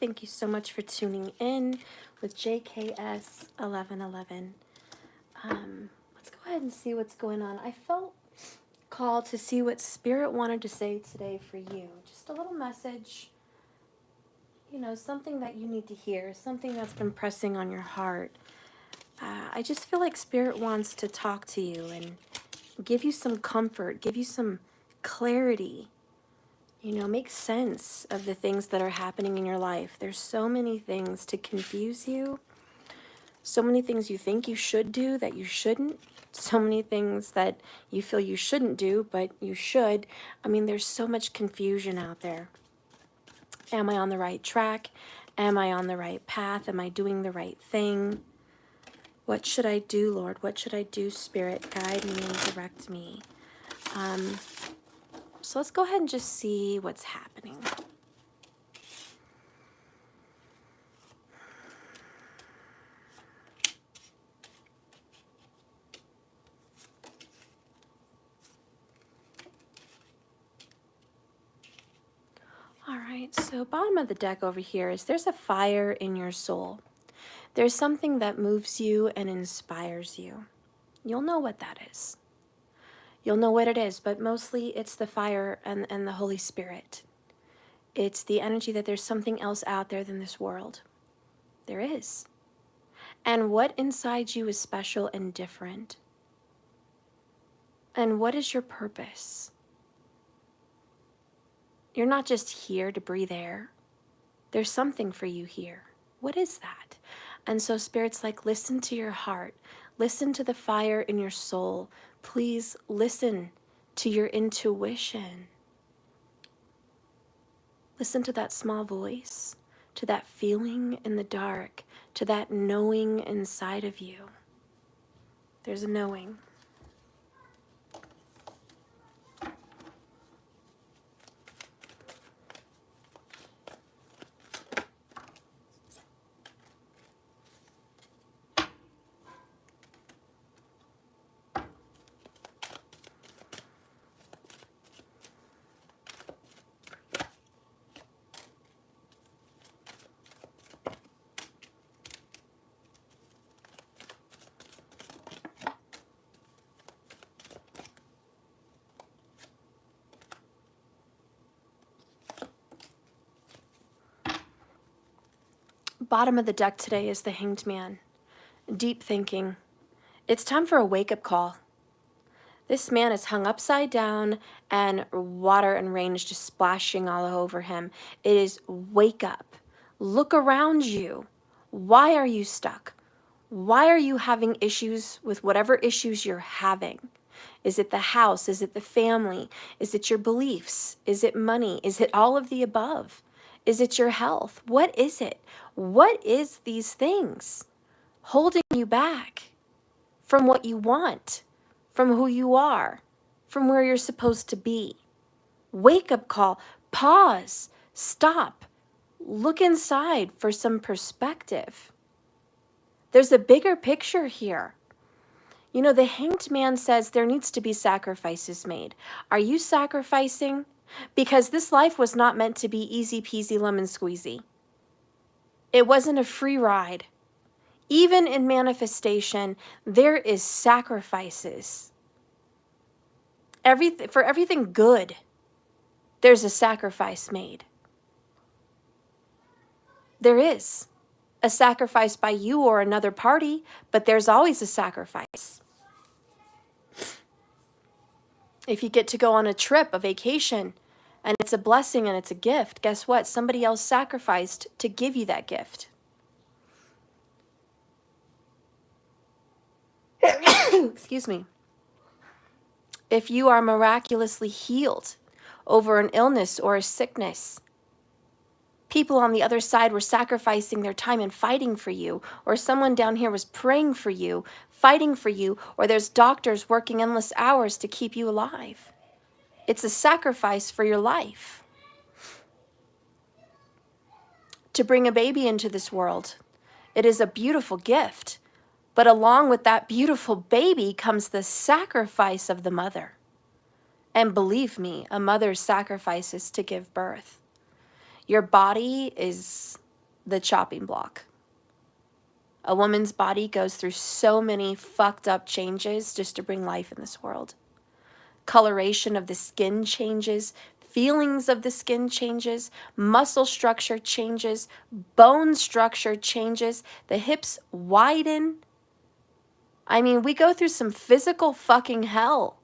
Thank you so much for tuning in with JKS 1111. Let's go ahead and see what's going on. I felt called to see what Spirit wanted to say today for you. Just a little message, something that you need to hear, something that's been pressing on your heart. I just feel like Spirit wants to talk to you and give you some comfort, give you some clarity. Make sense of the things that are happening in your life. There's so many things to confuse you. So many things you think you should do that you shouldn't. So many things that you feel you shouldn't do, but you should. There's so much confusion out there. Am I on the right track? Am I on the right path? Am I doing the right thing? What should I do, Lord? What should I do, Spirit? Guide me and direct me. So let's go ahead and just see what's happening. All right, so bottom of the deck over here is there's a fire in your soul. There's something that moves you and inspires you. You'll know what that is. You'll know what it is, but mostly it's the fire and the Holy Spirit. It's the energy that there's something else out there than this world. There is. And what inside you is special and different? And what is your purpose? You're not just here to breathe air. There's something for you here. What is that? And so Spirit's like, listen to your heart. Listen to the fire in your soul. Please listen to your intuition. Listen to that small voice, to that feeling in the dark, to that knowing inside of you. There's a knowing. Bottom of the deck today is the Hanged Man. Deep thinking. It's time for a wake-up call. This man is hung upside down and water and rain is just splashing all over him. It is wake up. Look around you. Why are you stuck? Why are you having issues with whatever issues you're having? Is it the house? Is it the family? Is it your beliefs? Is it money? Is it all of the above? Is it your health? What is it? What is these things holding you back from what you want, from who you are, from where you're supposed to be? Wake up call. Pause. Stop. Look inside for some perspective. There's a bigger picture here. The Hanged Man says there needs to be sacrifices made. Are you sacrificing? Because this life was not meant to be easy peasy lemon squeezy. It wasn't a free ride. Even in manifestation, there is sacrifices. For everything good, there's a sacrifice made. There is a sacrifice by you or another party, but there's always a sacrifice. If you get to go on a trip, a vacation, and it's a blessing and it's a gift, guess what? Somebody else sacrificed to give you that gift. Excuse me. If you are miraculously healed over an illness or a sickness, people on the other side were sacrificing their time and fighting for you, or someone down here was praying for you, fighting for you, or there's doctors working endless hours to keep you alive. It's a sacrifice for your life. To bring a baby into this world, it is a beautiful gift, but along with that beautiful baby comes the sacrifice of the mother. And believe me, a mother sacrifices to give birth. Your body is the chopping block. A woman's body goes through so many fucked up changes just to bring life in this world. Coloration of the skin changes, feelings of the skin changes, muscle structure changes, bone structure changes, the hips widen. I mean, we go through some physical fucking hell.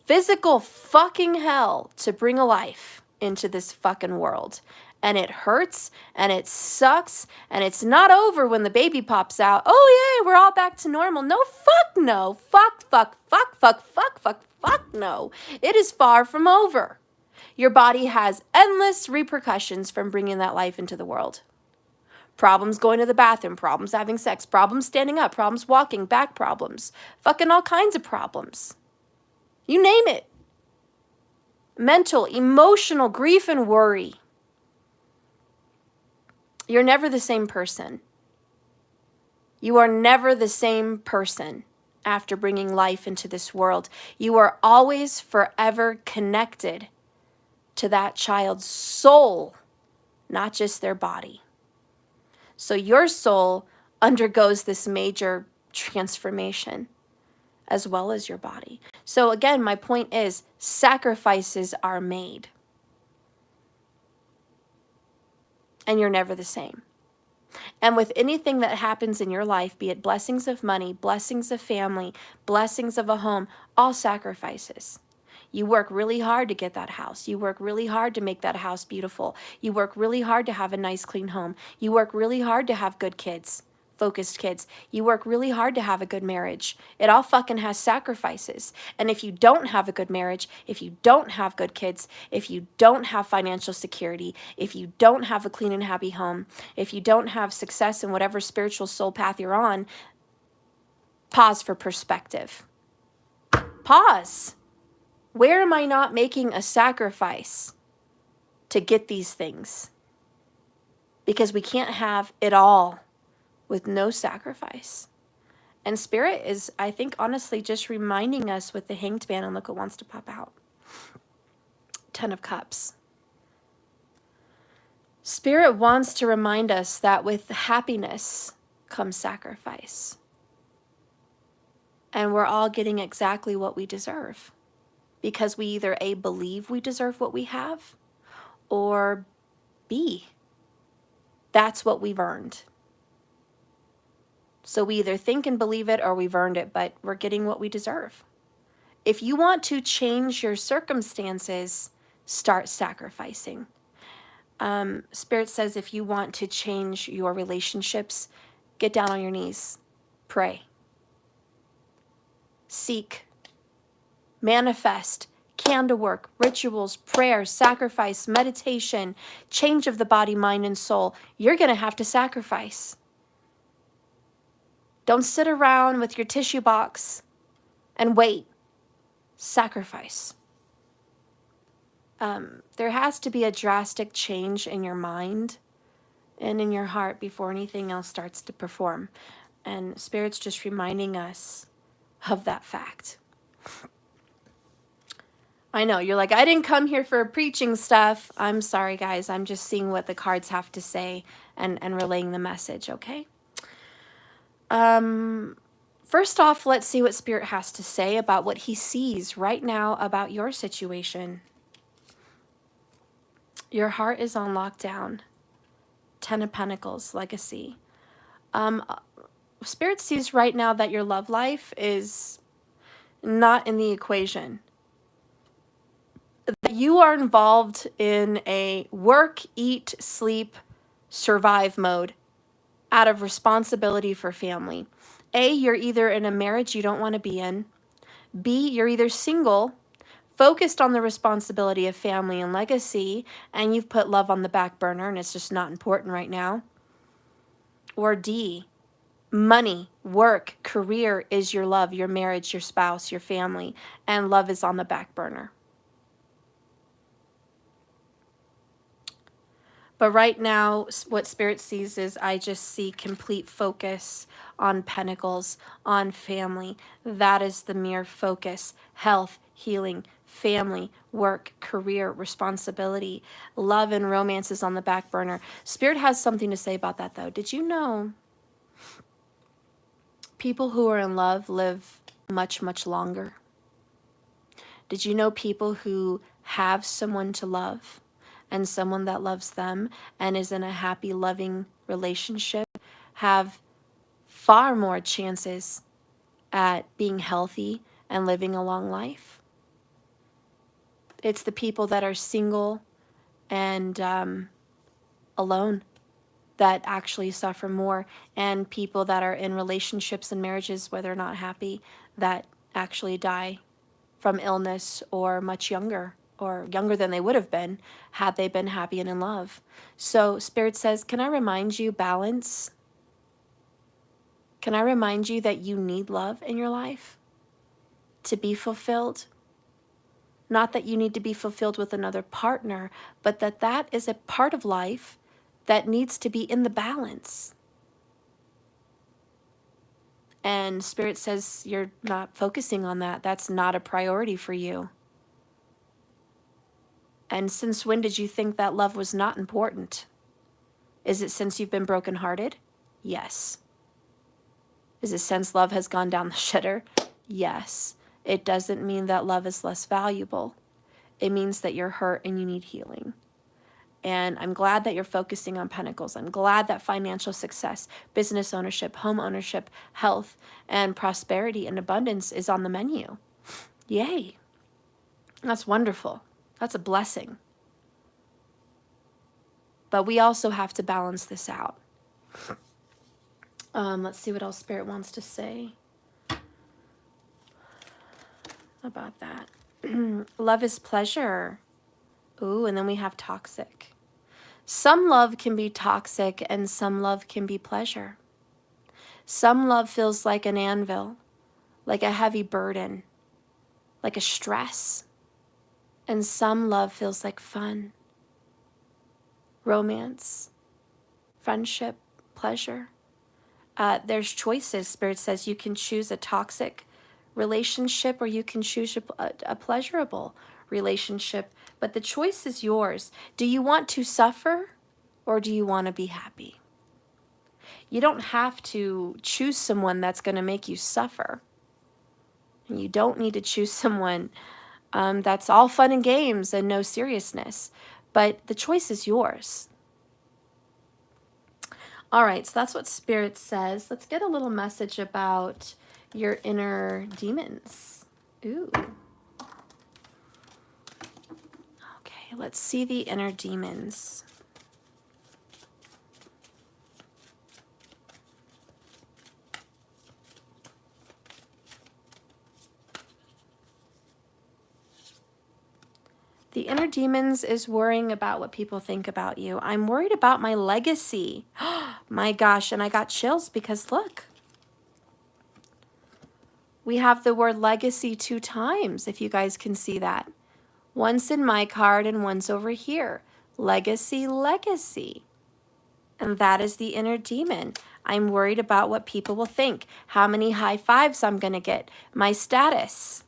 Physical fucking hell to bring a life into this fucking world. And it hurts, and it sucks, and it's not over when the baby pops out. Oh, yay, we're all back to normal. No, fuck no. Fuck, fuck, fuck, fuck, fuck, fuck, fuck no. It is far from over. Your body has endless repercussions from bringing that life into the world. Problems going to the bathroom, problems having sex, problems standing up, problems walking, back problems, fucking all kinds of problems. You name it. Mental, emotional, grief, and worry. You're never the same person. You are never the same person after bringing life into this world. You are always forever connected to that child's soul, not just their body. So your soul undergoes this major transformation as well as your body. So again, my point is sacrifices are made. And you're never the same. And with anything that happens in your life, be it blessings of money, blessings of family, blessings of a home, all sacrifices. You work really hard to get that house. You work really hard to make that house beautiful. You work really hard to have a nice, clean home. You work really hard to have good kids, focused kids. You work really hard to have a good marriage. It all fucking has sacrifices. And if you don't have a good marriage, if you don't have good kids, if you don't have financial security, if you don't have a clean and happy home, if you don't have success in whatever spiritual soul path you're on, pause for perspective. Pause. Where am I not making a sacrifice to get these things? Because we can't have it all with no sacrifice. And Spirit is, I think, honestly, just reminding us with the Hanged Man, and look what wants to pop out. 10 of Cups. Spirit wants to remind us that with happiness comes sacrifice. And we're all getting exactly what we deserve. Because we either A, believe we deserve what we have, or B, that's what we've earned. So we either think and believe it or we've earned it, but we're getting what we deserve. If you want to change your circumstances, start sacrificing. Spirit says if you want to change your relationships, get down on your knees, pray, seek, manifest, candle work, rituals, prayer, sacrifice, meditation, change of the body, mind, and soul. You're going to have to sacrifice. Don't sit around with your tissue box and wait. Sacrifice. There has to be a drastic change in your mind and in your heart before anything else starts to perform. And Spirit's just reminding us of that fact. I know, you're like, I didn't come here for preaching stuff. I'm sorry, guys. I'm just seeing what the cards have to say and relaying the message, okay? First off, let's see what Spirit has to say about what he sees right now about your situation. Your heart is on lockdown. 10 of Pentacles, Legacy. Spirit sees right now that your love life is not in the equation. That you are involved in a work, eat, sleep, survive mode out of responsibility for family. A, you're either in a marriage you don't want to be in. B, you're either single, focused on the responsibility of family and legacy, and you've put love on the back burner and it's just not important right now. Or D, money, work, career is your love, your marriage, your spouse, your family, and love is on the back burner. But right now, what Spirit sees is I just see complete focus on Pentacles, on family. That is the mere focus. Health, healing, family, work, career, responsibility, love and romance is on the back burner. Spirit has something to say about that, though. Did you know people who are in love live much, much longer? Did you know people who have someone to love and someone that loves them and is in a happy, loving relationship have far more chances at being healthy and living a long life? It's the people that are single and alone that actually suffer more, and people that are in relationships and marriages where they're not happy that actually die from illness or much younger, or younger than they would have been had they been happy and in love. So Spirit says, can I remind you, balance? Can I remind you that you need love in your life to be fulfilled? Not that you need to be fulfilled with another partner, but that is a part of life that needs to be in the balance. And Spirit says you're not focusing on that. That's not a priority for you. And since when did you think that love was not important? Is it since you've been brokenhearted? Yes. Is it since love has gone down the shitter? Yes. It doesn't mean that love is less valuable. It means that you're hurt and you need healing. And I'm glad that you're focusing on pentacles. I'm glad that financial success, business ownership, home ownership, health, and prosperity and abundance is on the menu. Yay. That's wonderful. That's a blessing. But we also have to balance this out. Let's see what else Spirit wants to say about that. Love is pleasure. Ooh, and then we have toxic. Some love can be toxic and some love can be pleasure. Some love feels like an anvil, like a heavy burden, like a stress. And some love feels like fun, romance, friendship, pleasure. There's choices. Spirit says you can choose a toxic relationship or you can choose a pleasurable relationship, but the choice is yours. Do you want to suffer or do you want to be happy? You don't have to choose someone that's going to make you suffer. And you don't need to choose someone that's all fun and games and no seriousness, but the choice is yours. All right, so that's what Spirit says. Let's get a little message about your inner demons. Ooh. Okay, let's see the inner demons. The inner demons is worrying about what people think about you. I'm worried about my legacy. My gosh, and I got chills because look. We have the word legacy 2 times, if you guys can see that. Once in my card and once over here. Legacy, legacy. And that is the inner demon. I'm worried about what people will think. How many high fives I'm going to get. My status.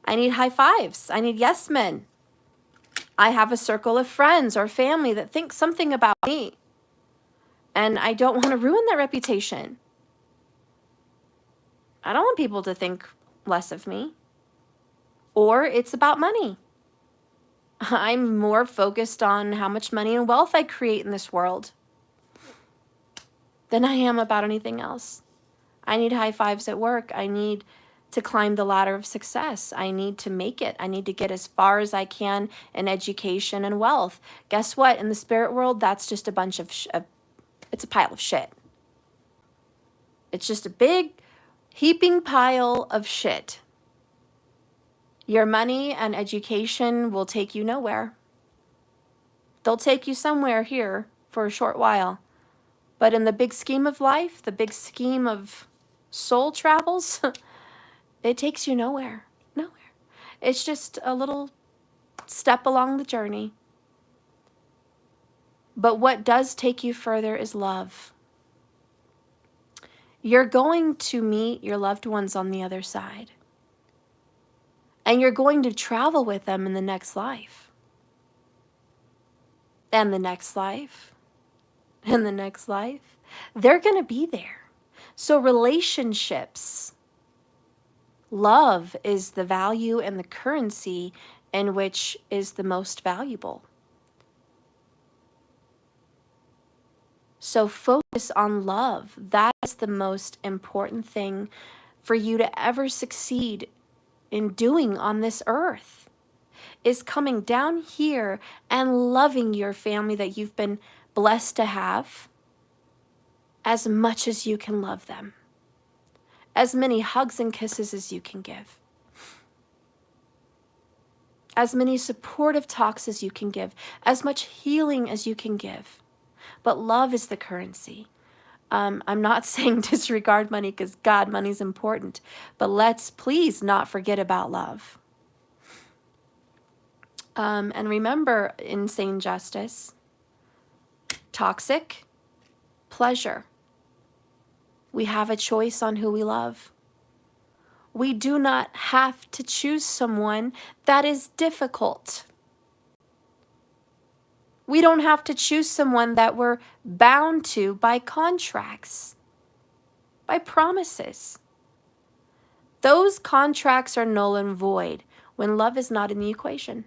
I need high fives. I need yes men. I have a circle of friends or family that think something about me. And I don't want to ruin that reputation. I don't want people to think less of me. Or it's about money. I'm more focused on how much money and wealth I create in this world than I am about anything else. I need high fives at work. I need to climb the ladder of success. I need to make it. I need to get as far as I can in education and wealth. Guess what? In the spirit world, that's just a bunch of, it's a pile of shit. It's just a big heaping pile of shit. Your money and education will take you nowhere. They'll take you somewhere here for a short while. But in the big scheme of life, the big scheme of soul travels, it takes you nowhere. Nowhere. It's just a little step along the journey. But what does take you further is love. You're going to meet your loved ones on the other side. And you're going to travel with them in the next life. And the next life. And the next life. They're going to be there. So relationships, love is the value and the currency in which is the most valuable. So focus on love. That is the most important thing for you to ever succeed in doing on this earth, is coming down here and loving your family that you've been blessed to have as much as you can love them. As many hugs and kisses as you can give. As many supportive talks as you can give. As much healing as you can give. But love is the currency. I'm not saying disregard money, because God, money's important. But let's please not forget about love. And remember, insane justice, toxic, pleasure. We have a choice on who we love. We do not have to choose someone that is difficult. We don't have to choose someone that we're bound to by contracts, by promises. Those contracts are null and void when love is not in the equation.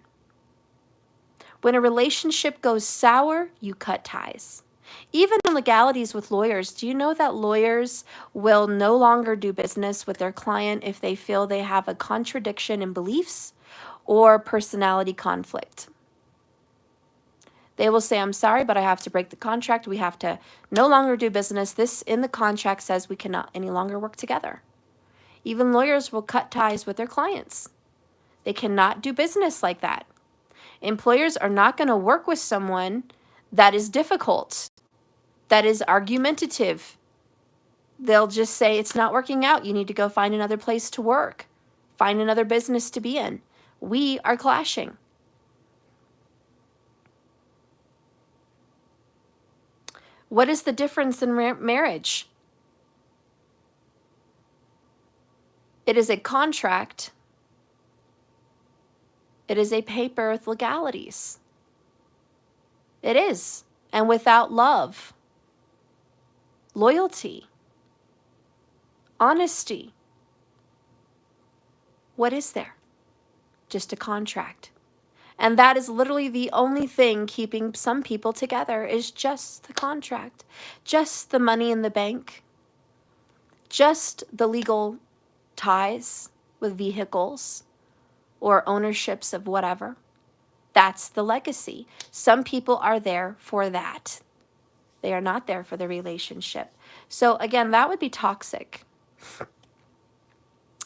When a relationship goes sour, you cut ties. Even in legalities with lawyers, do you know that lawyers will no longer do business with their client if they feel they have a contradiction in beliefs or personality conflict? They will say, I'm sorry, but I have to break the contract. We have to no longer do business. This in the contract says we cannot any longer work together. Even lawyers will cut ties with their clients. They cannot do business like that. Employers are not going to work with someone that is difficult, that is argumentative. They'll just say, it's not working out. You need to go find another place to work. Find another business to be in. We are clashing. What is the difference in marriage? It is a contract. It is a paper with legalities. It is. And without love, loyalty, honesty, what is there? Just a contract. And that is literally the only thing keeping some people together, is just the contract, just the money in the bank, just the legal ties with vehicles or ownerships of whatever. That's the legacy. Some people are there for that. They are not there for the relationship. So again, that would be toxic.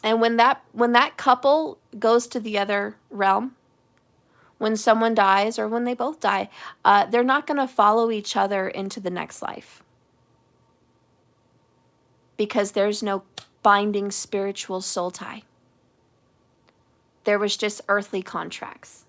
And when that couple goes to the other realm, when someone dies or when they both die, they're not going to follow each other into the next life, because there's no binding spiritual soul tie. There was just earthly contracts.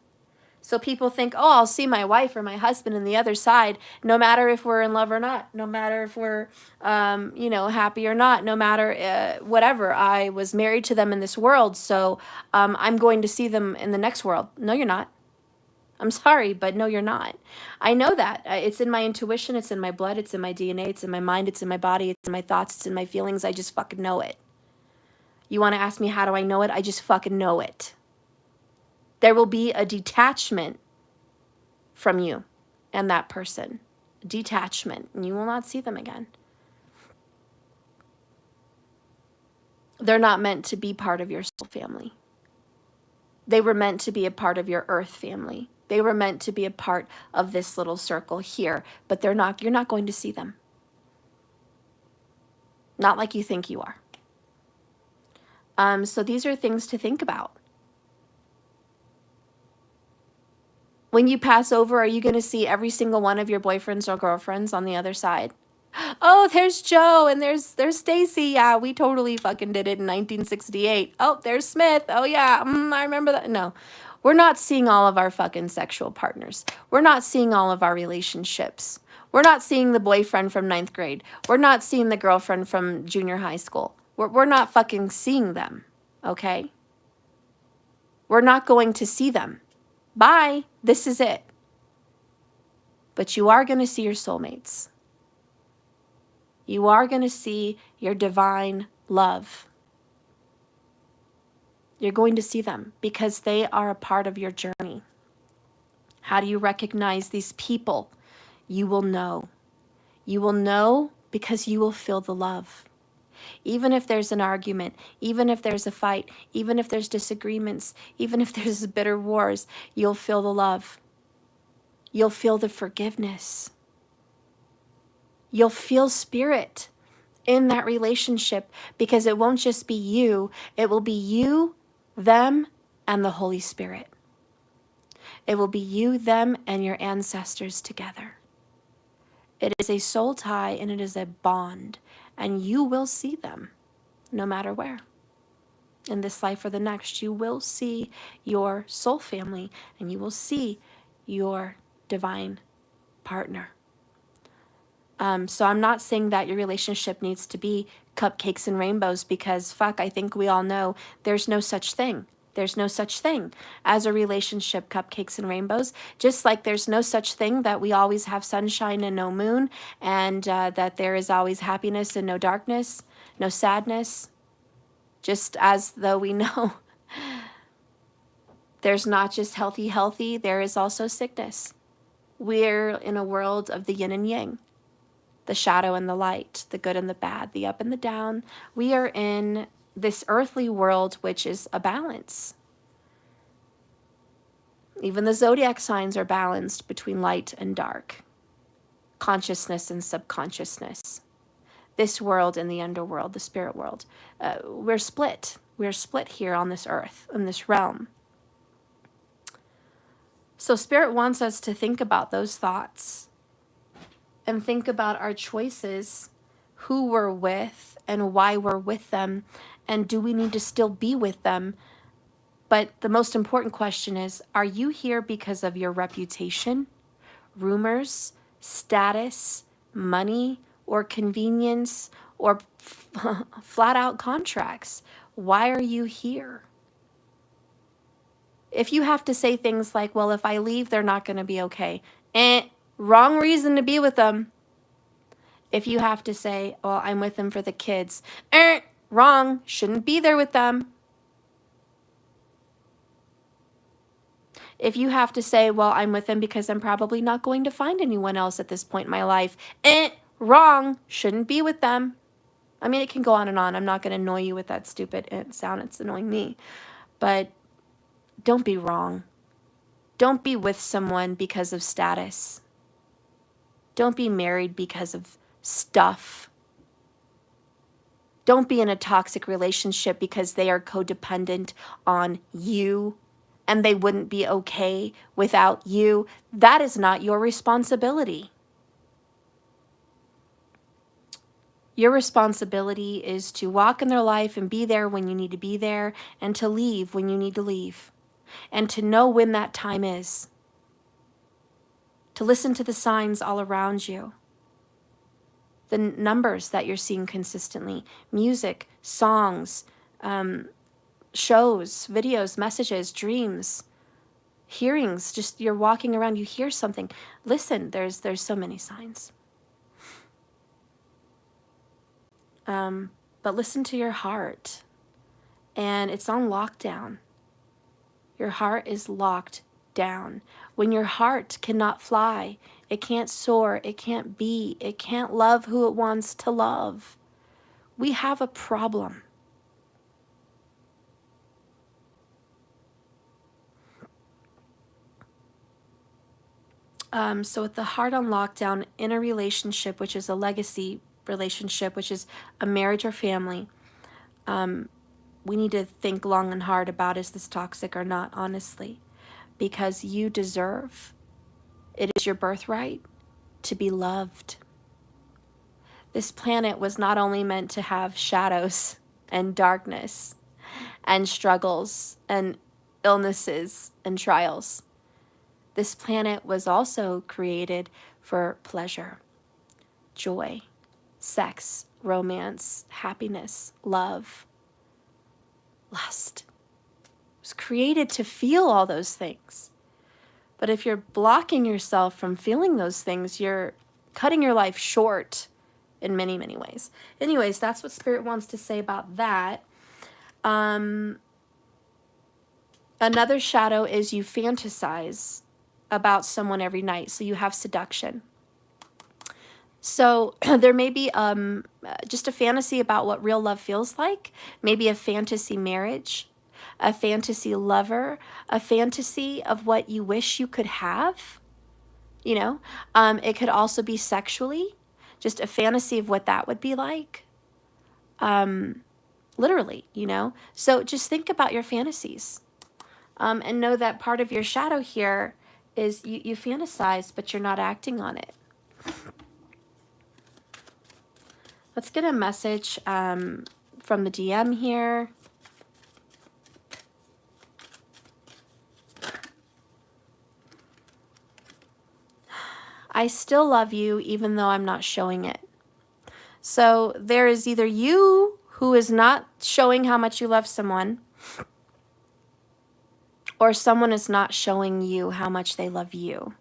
So people think, oh, I'll see my wife or my husband on the other side, no matter if we're in love or not, no matter if we're, happy or not, no matter whatever. I was married to them in this world, so I'm going to see them in the next world. No, you're not. I'm sorry, but no, you're not. I know that. It's in my intuition. It's in my blood. It's in my DNA. It's in my mind. It's in my body. It's in my thoughts. It's in my feelings. I just fucking know it. You want to ask me, how do I know it? I just fucking know it. There will be a detachment from you and that person. Detachment. And you will not see them again. They're not meant to be part of your soul family. They were meant to be a part of your earth family. They were meant to be a part of this little circle here, but they're not. You're not going to see them. Not like you think you are. So these are things to think about. When you pass over, are you going to see every single one of your boyfriends or girlfriends on the other side? Oh, there's Joe and there's Stacy. Yeah, we totally fucking did it in 1968. Oh, there's Smith. Oh yeah, I remember that. No, we're not seeing all of our fucking sexual partners. We're not seeing all of our relationships. We're not seeing the boyfriend from 9th grade. We're not seeing the girlfriend from junior high school. We're not fucking seeing them, okay? We're not going to see them. Bye. This is it. But you are going to see your soulmates. You are going to see your divine love. You're going to see them because they are a part of your journey. How do you recognize these people? You will know. You will know because you will feel the love. Even if there's an argument, even if there's a fight, even if there's disagreements, even if there's bitter wars, you'll feel the love. You'll feel the forgiveness. You'll feel spirit in that relationship because it won't just be you, it will be you, them, and the Holy Spirit. It will be you, them, and your ancestors together. It is a soul tie and it is a bond, and you will see them no matter where. In this life or the next, you will see your soul family and you will see your divine partner. So I'm not saying that your relationship needs to be cupcakes and rainbows because I think we all know there's no such thing. There's no such thing as a relationship, cupcakes and rainbows, just like there's no such thing that we always have sunshine and no moon, and that there is always happiness and no darkness, no sadness, just as though we know there's not just healthy, there is also sickness. We're in a world of the yin and yang, the shadow and the light, the good and the bad, the up and the down. We are in this earthly world, which is a balance. Even the zodiac signs are balanced between light and dark, consciousness and subconsciousness. This world and the underworld, the spirit world, we're split. We're split here on this earth, in this realm. So Spirit wants us to think about those thoughts and think about our choices, who we're with and why we're with them, and do we need to still be with them? But the most important question is, are you here because of your reputation, rumors, status, money, or convenience, or flat out contracts? Why are you here? If you have to say things like, well, if I leave, they're not going to be okay. Wrong reason to be with them. If you have to say, well, I'm with them for the kids. Wrong. Shouldn't be there with them. If you have to say, well, I'm with them because I'm probably not going to find anyone else at this point in my life. Wrong. Shouldn't be with them. I mean, it can go on and on. I'm not going to annoy you with that stupid sound. It's annoying me. But don't be wrong. Don't be with someone because of status. Don't be married because of stuff. Don't be in a toxic relationship because they are codependent on you and they wouldn't be okay without you. That is not your responsibility. Your responsibility is to walk in their life and be there when you need to be there and to leave when you need to leave and to know when that time is. To listen to the signs all around you. The numbers that you're seeing consistently, music, songs, shows, videos, messages, dreams, hearings, just you're walking around, you hear something. Listen, there's so many signs. But listen to your heart, and it's on lockdown. Your heart is locked down. When your heart cannot fly, it can't soar, it can't be, it can't love who it wants to love. We have a problem. So with the heart on lockdown, in a relationship, which is a legacy relationship, which is a marriage or family, we need to think long and hard about, is this toxic or not, honestly, because you deserve, it is your birthright to be loved. This planet was not only meant to have shadows and darkness and struggles and illnesses and trials. This planet was also created for pleasure, joy, sex, romance, happiness, love, lust. was created to feel all those things. But if you're blocking yourself from feeling those things, you're cutting your life short in many, many ways. Anyways, that's what Spirit wants to say about that. Another shadow is you fantasize about someone every night. So you have seduction. So there may be just a fantasy about what real love feels like. Maybe a fantasy marriage, a fantasy lover, a fantasy of what you wish you could have. You know, it could also be sexually, just a fantasy of what that would be like. Literally, you know. So just think about your fantasies. And know that part of your shadow here is you fantasize, but you're not acting on it. Let's get a message from the DM here. I still love you even though I'm not showing it. So there is either you who is not showing how much you love someone, or someone is not showing you how much they love you.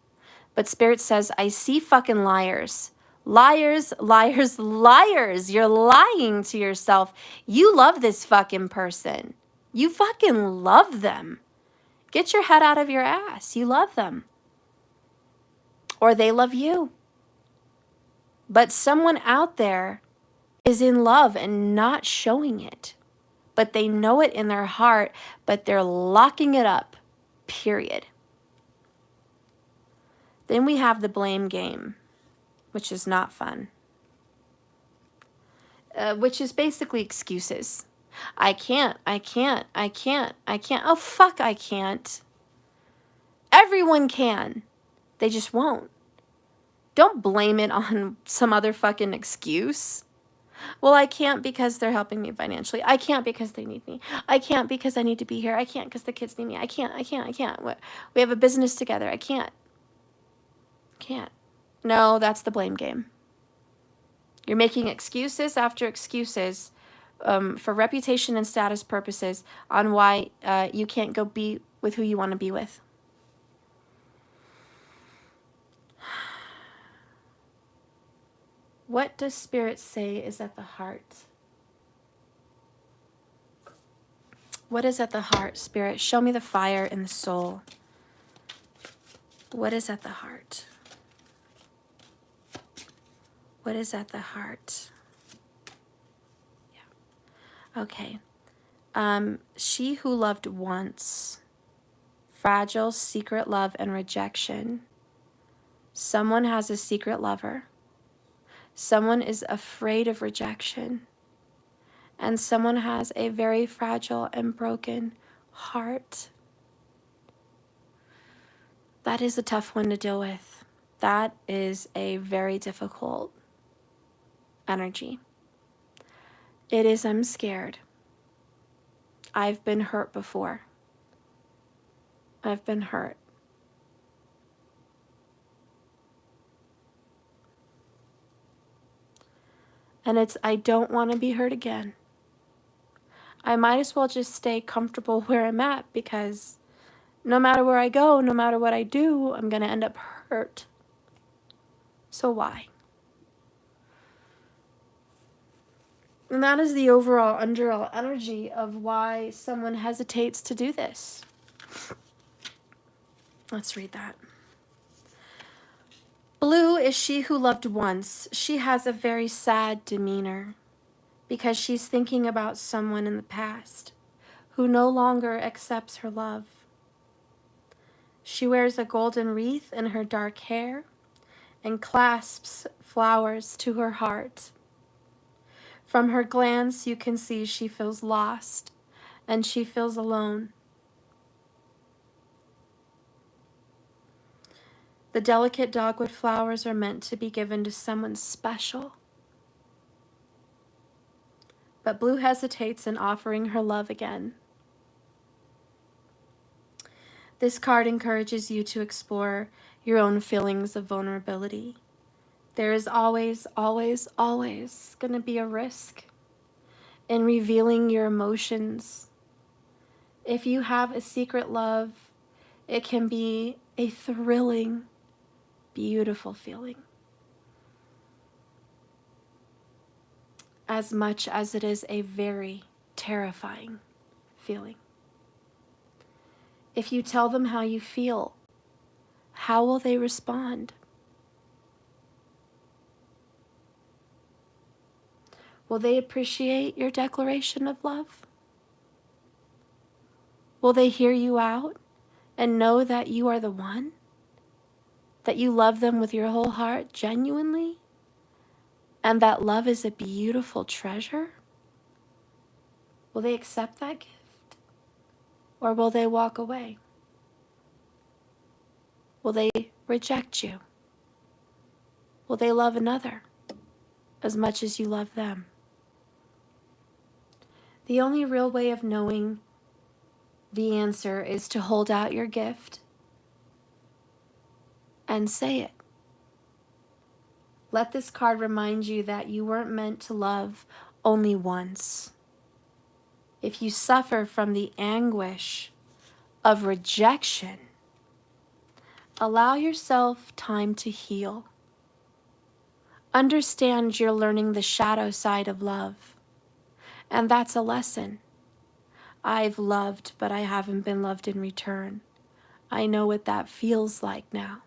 But Spirit says, I see fucking liars. Liars, liars, liars. You're lying to yourself. You love this fucking person. You fucking love them. Get your head out of your ass. You love them. Or they love you. But someone out there is in love and not showing it. But they know it in their heart, but they're locking it up. Period. Then we have the blame game, which is not fun. Which is basically excuses. I can't. Oh, fuck, I can't. Everyone can. They just won't. Don't blame it on some other fucking excuse. Well, I can't because they're helping me financially. I can't because they need me. I can't because I need to be here. I can't because the kids need me. I can't. We have a business together. I can't. Can't. No, that's the blame game. You're making excuses after excuses for reputation and status purposes on why you can't go be with who you want to be with. What does Spirit say is at the heart? What is at the heart, Spirit? Show me the fire in the soul. What is at the heart? What is at the heart? Yeah. Okay. She who loved once. Fragile, secret love and rejection. Someone has a secret lover. Someone is afraid of rejection. And someone has a very fragile and broken heart. That is a tough one to deal with. That is a very difficult energy. It is, I'm scared. I've been hurt before. I've been hurt. And it's, I don't want to be hurt again. I might as well just stay comfortable where I'm at, because no matter where I go, no matter what I do, I'm going to end up hurt. So why? And that is the overall underall energy of why someone hesitates to do this. Let's read that. Blue is she who loved once. She has a very sad demeanor because she's thinking about someone in the past who no longer accepts her love. She wears a golden wreath in her dark hair and clasps flowers to her heart. From her glance, you can see she feels lost and she feels alone. The delicate dogwood flowers are meant to be given to someone special. But Blue hesitates in offering her love again. This card encourages you to explore your own feelings of vulnerability. There is always, always, always going to be a risk in revealing your emotions, If you have a secret love, it can be a thrilling, beautiful feeling, as much as it is a very terrifying feeling. If you tell them how you feel, how will they respond? Will they appreciate your declaration of love? Will they hear you out and know that you are the one? That you love them with your whole heart, genuinely? And that love is a beautiful treasure? Will they accept that gift? Or will they walk away? Will they reject you? Will they love another as much as you love them? The only real way of knowing the answer is to hold out your gift and say it. Let this card remind you that you weren't meant to love only once. If you suffer from the anguish of rejection, allow yourself time to heal. Understand you're learning the shadow side of love, and that's a lesson. I've loved, but I haven't been loved in return. I know what that feels like now.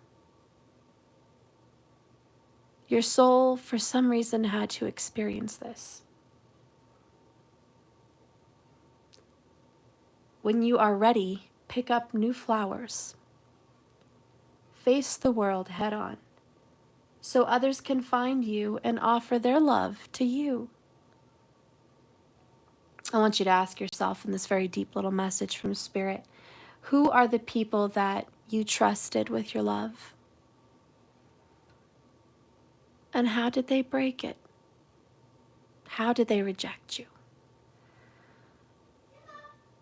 Your soul, for some reason, had to experience this. When you are ready, pick up new flowers. Face the world head on, so others can find you and offer their love to you. I want you to ask yourself in this very deep little message from Spirit, who are the people that you trusted with your love? And how did they break it? How did they reject you?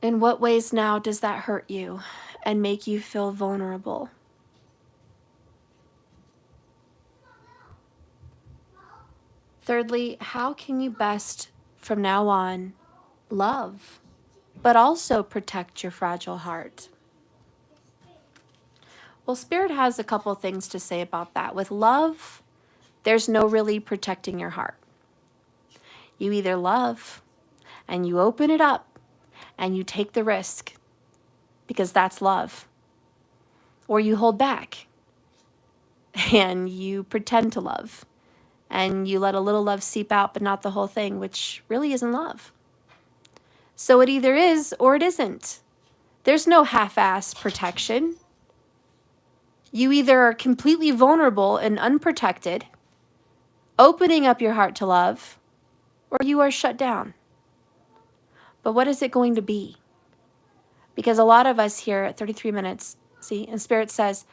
In what ways now does that hurt you and make you feel vulnerable? Thirdly, how can you best from now on love, but also protect your fragile heart? Well, Spirit has a couple things to say about that. With love, there's no really protecting your heart. You either love and you open it up and you take the risk because that's love, or you hold back and you pretend to love and you let a little love seep out but not the whole thing, which really isn't love. So it either is or it isn't. There's no half-ass protection. You either are completely vulnerable and unprotected, opening up your heart to love, or you are shut down. But what is it going to be? Because a lot of us here at 33 minutes, see, and Spirit says,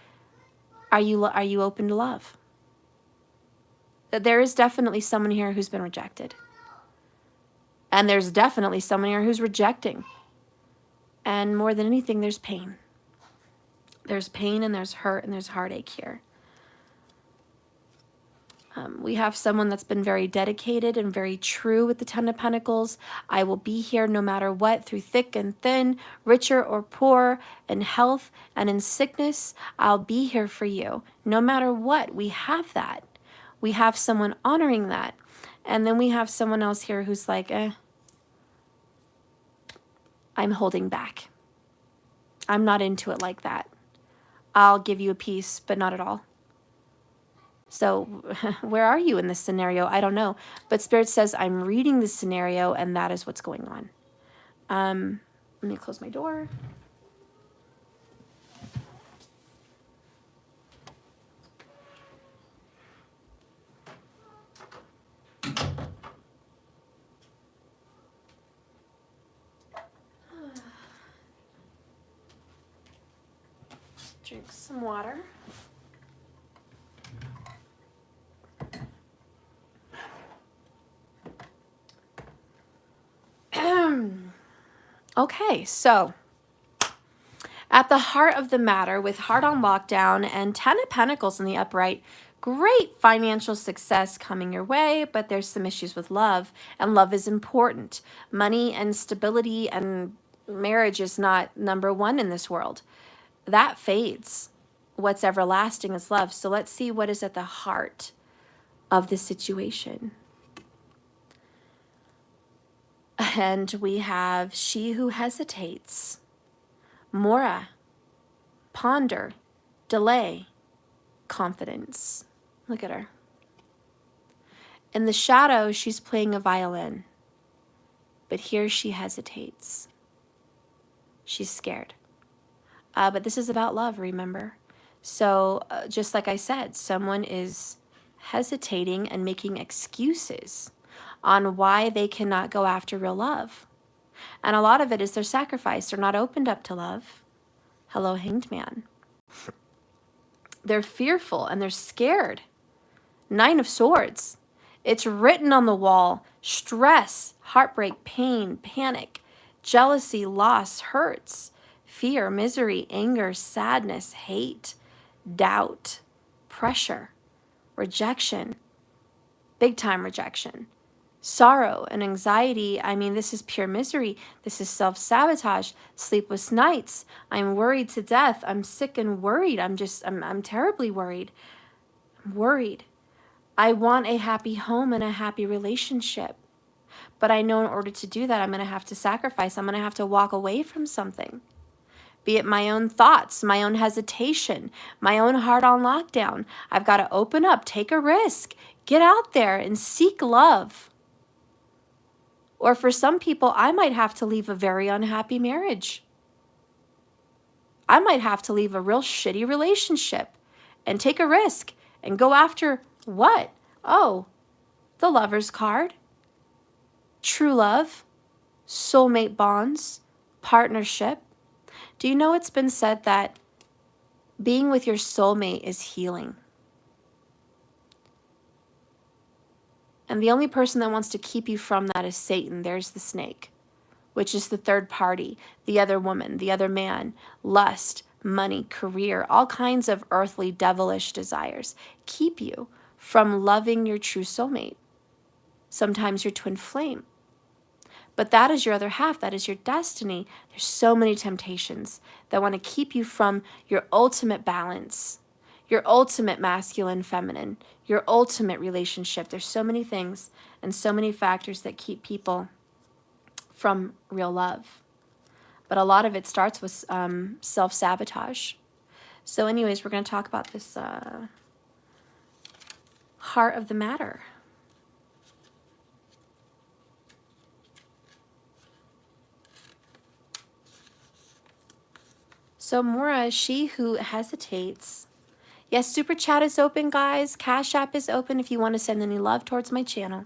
are you open to love? There is definitely someone here who's been rejected. And there's definitely someone here who's rejecting. And more than anything, there's pain. There's pain and there's hurt and there's heartache here. We have someone that's been very dedicated and very true with the Ten of Pentacles. I will be here no matter what, through thick and thin, richer or poor, in health and in sickness. I'll be here for you no matter what. We have that. We have someone honoring that. And then we have someone else here who's like, I'm holding back. I'm not into it like that. I'll give you a piece, but not at all. So where are you in this scenario? I don't know. But Spirit says, I'm reading this scenario, and that is what's going on. Let me close my door. Drink some water. Okay, so at the heart of the matter, with heart on lockdown and 10 of Pentacles in the upright, great financial success coming your way, but there's some issues with love, and love is important. Money and stability and marriage is not number one in this world. That fades. What's everlasting is love. So let's see what is at the heart of the situation. And we have she who hesitates, mora, ponder, delay, confidence. Look at her. In the shadow, she's playing a violin, but here she hesitates. She's scared. But this is about love, remember? So just like I said, someone is hesitating and making excuses on why they cannot go after real love. And a lot of it is their sacrifice. They're not opened up to love. Hello, Hanged Man. They're fearful and they're scared. 9 of Swords. It's written on the wall. Stress, heartbreak, pain, panic, jealousy, loss, hurts, fear, misery, anger, sadness, hate, doubt, pressure, rejection, big time rejection, sorrow and anxiety. I mean, this is pure misery. This is self-sabotage, sleepless nights. I'm worried to death. I'm sick and worried. I'm terribly worried. I'm worried. I want a happy home and a happy relationship. But I know in order to do that, I'm going to have to sacrifice. I'm going to have to walk away from something. Be it my own thoughts, my own hesitation, my own heart on lockdown. I've got to open up, take a risk, get out there and seek love. Or for some people, I might have to leave a very unhappy marriage. I might have to leave a real shitty relationship and take a risk and go after what? Oh, the Lover's card. True love, soulmate bonds, partnership. Do you know it's been said that being with your soulmate is healing? And the only person that wants to keep you from that is Satan. There's the snake, which is the third party, the other woman, the other man, lust, money, career, all kinds of earthly, devilish desires keep you from loving your true soulmate. Sometimes your twin flame. But that is your other half. That is your destiny. There's so many temptations that want to keep you from your ultimate balance, your ultimate masculine, feminine, your ultimate relationship. There's so many things and so many factors that keep people from real love. But a lot of it starts with self-sabotage. So anyways, we're going to talk about this heart of the matter. So Mora, she who hesitates. Yes, Super Chat is open, guys. Cash App is open if you want to send any love towards my channel.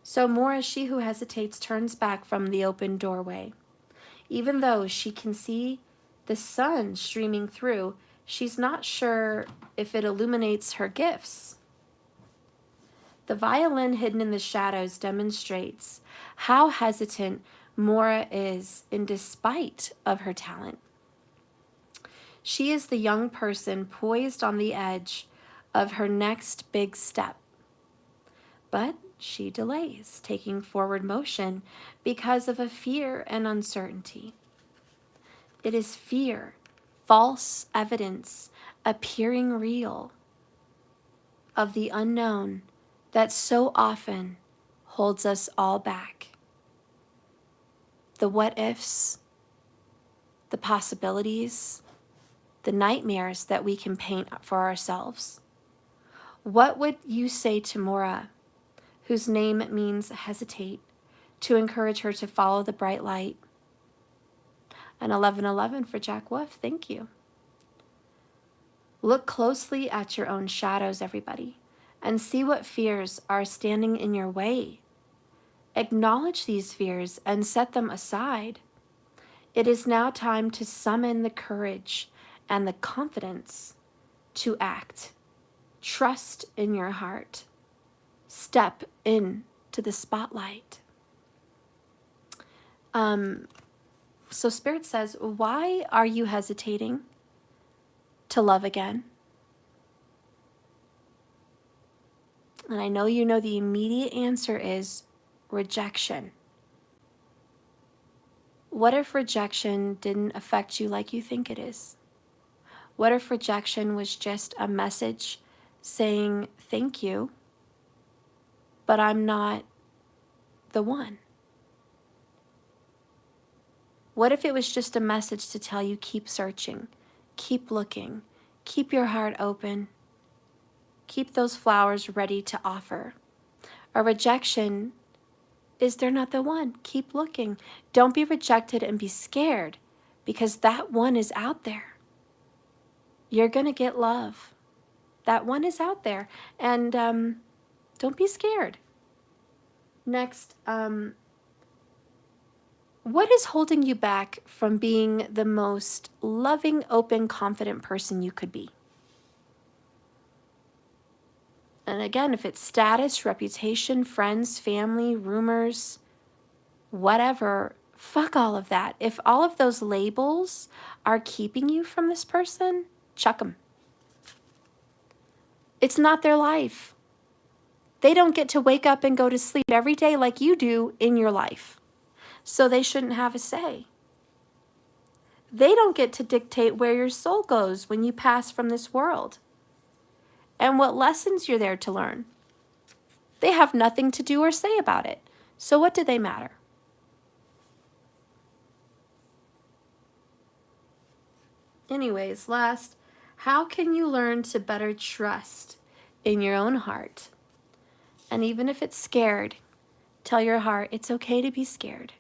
So Mora, she who hesitates, turns back from the open doorway. Even though she can see the sun streaming through, she's not sure if it illuminates her gifts. The violin hidden in the shadows demonstrates how hesitant Mora is in despite of her talent. She is the young person poised on the edge of her next big step. But she delays taking forward motion because of a fear and uncertainty. It is fear, false evidence appearing real of the unknown that so often holds us all back. The what ifs, the possibilities, the nightmares that we can paint for ourselves. What would you say to Mora, whose name means hesitate, to encourage her to follow the bright light? An 1111 for Jack Wolf, thank you. Look closely at your own shadows, everybody, and see what fears are standing in your way. Acknowledge these fears and set them aside. It is now time to summon the courage and the confidence to act. Trust in your heart. Step into the spotlight. So Spirit says, why are you hesitating to love again? And I know you know the immediate answer is rejection. What if rejection didn't affect you like you think it is? What if rejection was just a message saying, thank you, but I'm not the one? What if it was just a message to tell you, keep searching, keep looking, keep your heart open, keep those flowers ready to offer? A rejection is they're not the one. Keep looking. Don't be rejected and be scared, because that one is out there. You're going to get love. That one is out there. And don't be scared. Next, what is holding you back from being the most loving, open, confident person you could be? And again, if it's status, reputation, friends, family, rumors, whatever, fuck all of that. If all of those labels are keeping you from this person, chuck them. It's not their life. They don't get to wake up and go to sleep every day like you do in your life. So they shouldn't have a say. They don't get to dictate where your soul goes when you pass from this world and what lessons you're there to learn. They have nothing to do or say about it. So what do they matter? Anyways, last, how can you learn to better trust in your own heart? And even if it's scared, tell your heart it's okay to be scared.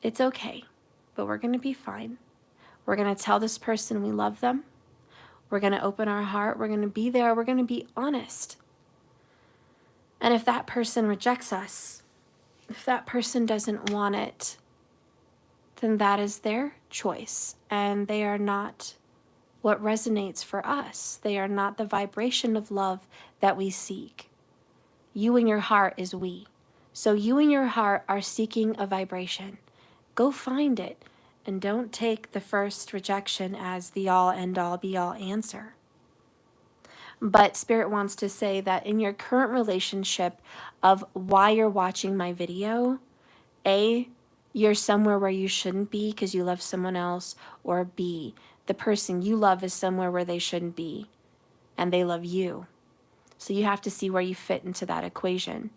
It's okay, but we're going to be fine. We're going to tell this person we love them. We're going to open our heart. We're going to be there. We're going to be honest. And if that person rejects us, if that person doesn't want it, then that is their choice. And they are not what resonates for us. They are not the vibration of love that we seek. You and your heart is we. So you and your heart are seeking a vibration. Go find it. And don't take the first rejection as the all, end all, be all answer. But Spirit wants to say that in your current relationship of why you're watching my video, A, you're somewhere where you shouldn't be because you love someone else, or B, the person you love is somewhere where they shouldn't be and they love you. So you have to see where you fit into that equation.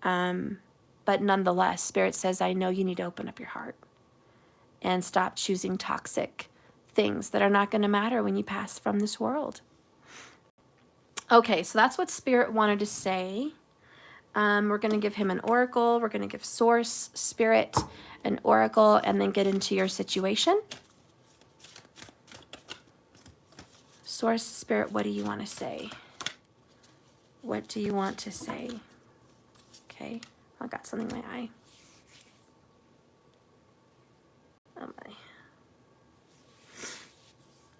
But nonetheless, Spirit says, I know you need to open up your heart and stop choosing toxic things that are not going to matter when you pass from this world. Okay, so that's what Spirit wanted to say. We're going to give him an oracle. We're going to give Source, Spirit, an oracle, and then get into your situation. Source, Spirit, what do you want to say? What do you want to say? Okay, I got something in my eye. Oh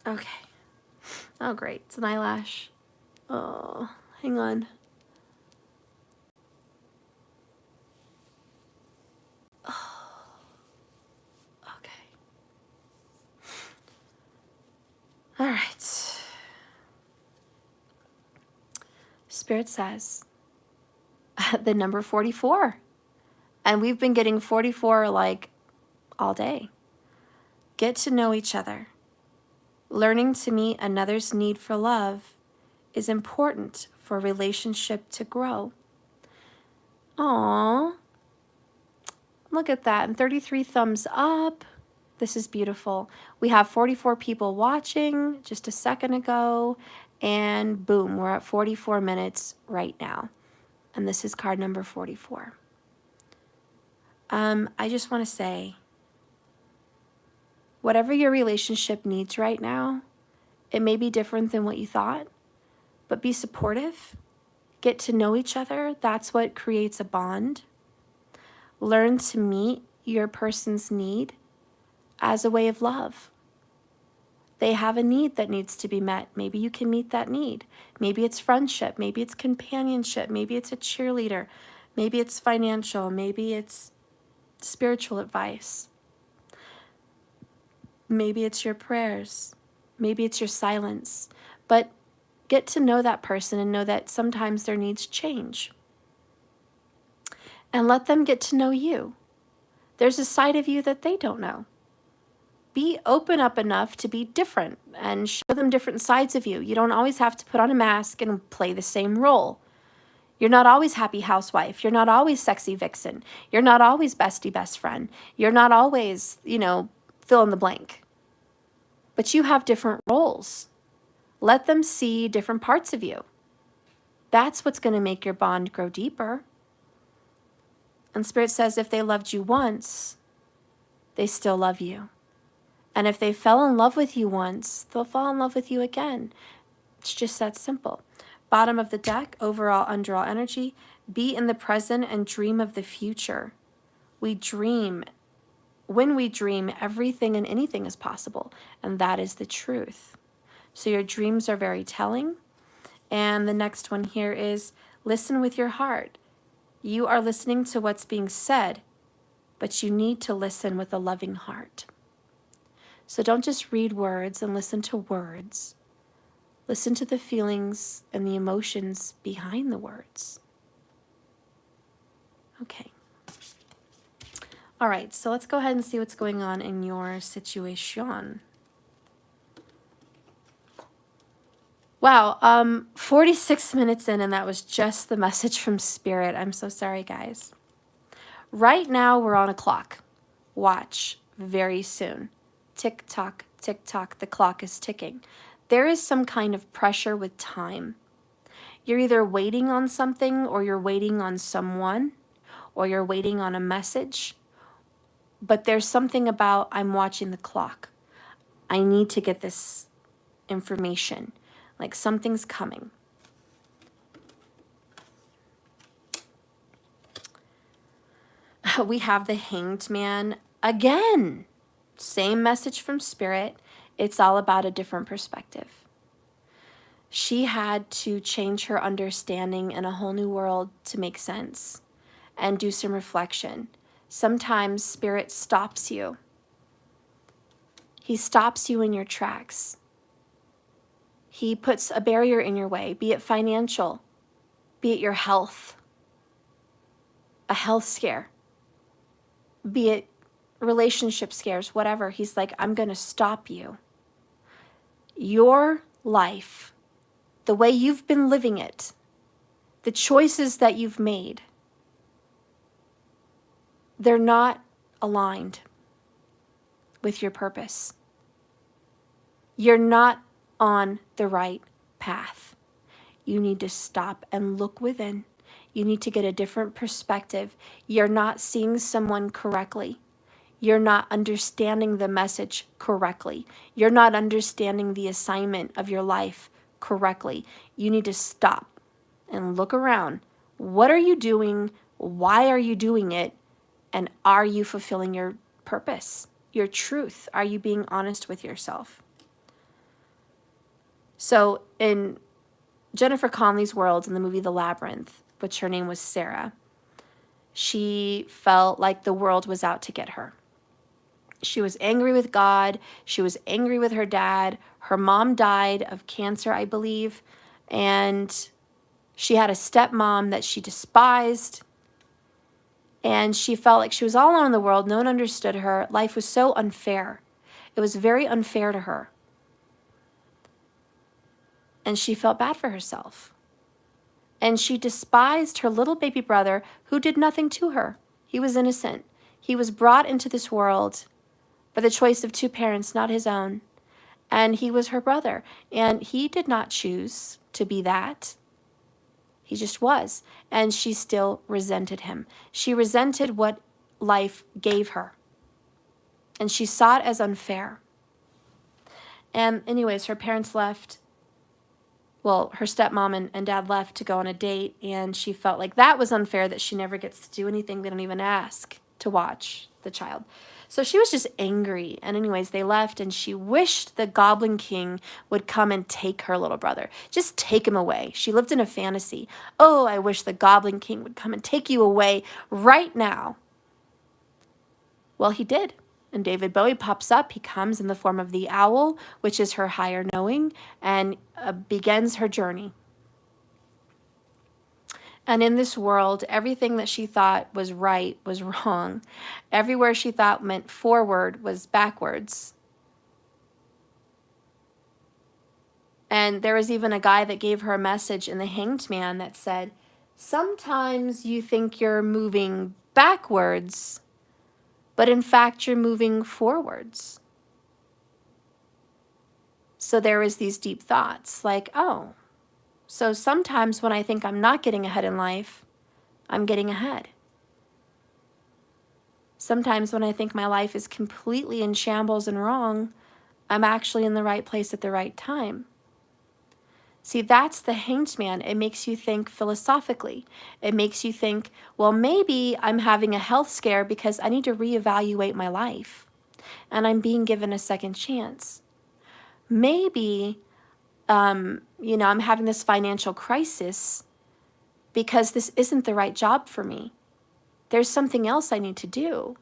my. Okay. Oh, great. It's an eyelash. Oh, hang on. Oh, okay. All right. Spirit says the number 44. And we've been getting 44 like all day. Get to know each other. Learning to meet another's need for love is important for a relationship to grow. Aww. Look at that. And 33 thumbs up. This is beautiful. We have 44 people watching just a second ago. And boom, we're at 44 minutes right now. And this is card number 44. I just want to say, whatever your relationship needs right now, it may be different than what you thought, but be supportive. Get to know each other. That's what creates a bond. Learn to meet your person's need as a way of love. They have a need that needs to be met. Maybe you can meet that need. Maybe it's friendship. Maybe it's companionship. Maybe it's a cheerleader. Maybe it's financial. Maybe it's spiritual advice. Maybe it's your prayers. Maybe it's your silence. But get to know that person and know that sometimes their needs change. And let them get to know you. There's a side of you that they don't know. Be open up enough to be different and show them different sides of you. You don't always have to put on a mask and play the same role. You're not always happy housewife. You're not always sexy vixen. You're not always bestie best friend. You're not always, fill in the blank. But you have different roles. Let them see different parts of you. That's what's going to make your bond grow deeper. And Spirit says if they loved you once, they still love you. And if they fell in love with you once, they'll fall in love with you again. It's just that simple. Bottom of the deck, overall undraw energy. Be in the present and dream of the future. We dream. When we dream, everything and anything is possible. And that is the truth. So your dreams are very telling. And the next one here is listen with your heart. You are listening to what's being said, but you need to listen with a loving heart. So don't just read words and listen to words. Listen to the feelings and the emotions behind the words. Okay. All right, so let's go ahead and see what's going on in your situation. Wow, 46 minutes in, and that was just the message from Spirit. I'm so sorry, guys. Right now, we're on a clock. Watch very soon. Tick tock, the clock is ticking. There is some kind of pressure with time. You're either waiting on something, or you're waiting on someone, or you're waiting on a message. But there's something about, I'm watching the clock. I need to get this information. Like something's coming. We have the Hanged Man again. Same message from Spirit. It's all about a different perspective. She had to change her understanding in a whole new world to make sense and do some reflection. Sometimes Spirit stops you. He stops you in your tracks. He puts a barrier in your way, be it financial, be it your health, a health scare, be it relationship scares, whatever. He's like, I'm going to stop you. Your life, the way you've been living it, the choices that you've made, they're not aligned with your purpose. You're not on the right path. You need to stop and look within. You need to get a different perspective. You're not seeing someone correctly. You're not understanding the message correctly. You're not understanding the assignment of your life correctly. You need to stop and look around. What are you doing? Why are you doing it? And are you fulfilling your purpose, your truth? Are you being honest with yourself? So in Jennifer Connelly's world in the movie The Labyrinth, which her name was Sarah, she felt like the world was out to get her. She was angry with God. She was angry with her dad. Her mom died of cancer, I believe. And she had a stepmom that she despised. And she felt like she was all alone in the world. No one understood her. Life was so unfair. It was very unfair to her. And she felt bad for herself. And she despised her little baby brother who did nothing to her. He was innocent. He was brought into this world by the choice of two parents, not his own. And he was her brother. And he did not choose to be that. He just was. And she still resented him. She resented what life gave her. And she saw it as unfair. And anyways, her parents left. Well, her stepmom and dad left to go on a date, and she felt like that was unfair that she never gets to do anything. They don't even ask to watch the child. So she was just angry. And anyways, they left, and she wished the Goblin King would come and take her little brother. Just take him away. She lived in a fantasy. Oh, I wish the Goblin King would come and take you away right now. Well, he did. And David Bowie pops up. He comes in the form of the owl, which is her higher knowing, and begins her journey. And in this world, everything that she thought was right was wrong. Everywhere she thought meant forward was backwards. And there was even a guy that gave her a message in the Hanged Man that said, sometimes you think you're moving backwards, but in fact you're moving forwards. So there was these deep thoughts like, oh, so sometimes when I think I'm not getting ahead in life, I'm getting ahead. Sometimes when I think my life is completely in shambles and wrong, I'm actually in the right place at the right time. See, that's the Hanged Man. It makes you think philosophically. It makes you think, well, maybe I'm having a health scare because I need to reevaluate my life and I'm being given a second chance. Maybe, I'm having this financial crisis because this isn't the right job for me. There's something else I need to do.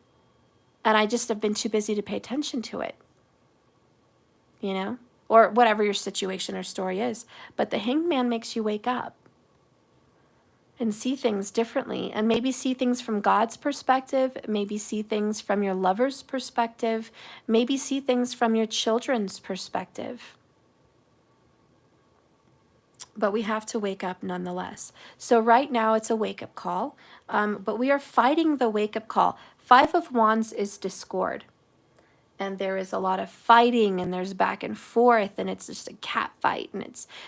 And I just have been too busy to pay attention to it, or whatever your situation or story is. But the Hanged Man makes you wake up and see things differently, and maybe see things from God's perspective, maybe see things from your lover's perspective, maybe see things from your children's perspective. But we have to wake up nonetheless. So right now it's a wake-up call, but we are fighting the wake-up call. 5 of Wands is discord. And there is a lot of fighting, and there's back and forth, and it's just a cat fight, and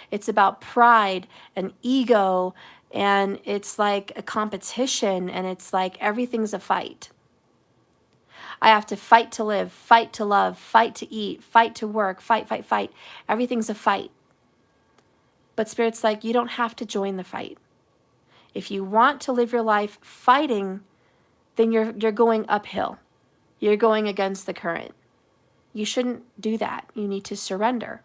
it's about pride and ego, and it's like a competition, and it's like everything's a fight. I have to fight to live, fight to love, fight to eat, fight to work, fight, fight, fight. Everything's a fight. But Spirit's like, you don't have to join the fight. If you want to live your life fighting, then you're going uphill. You're going against the current. You shouldn't do that. You need to surrender.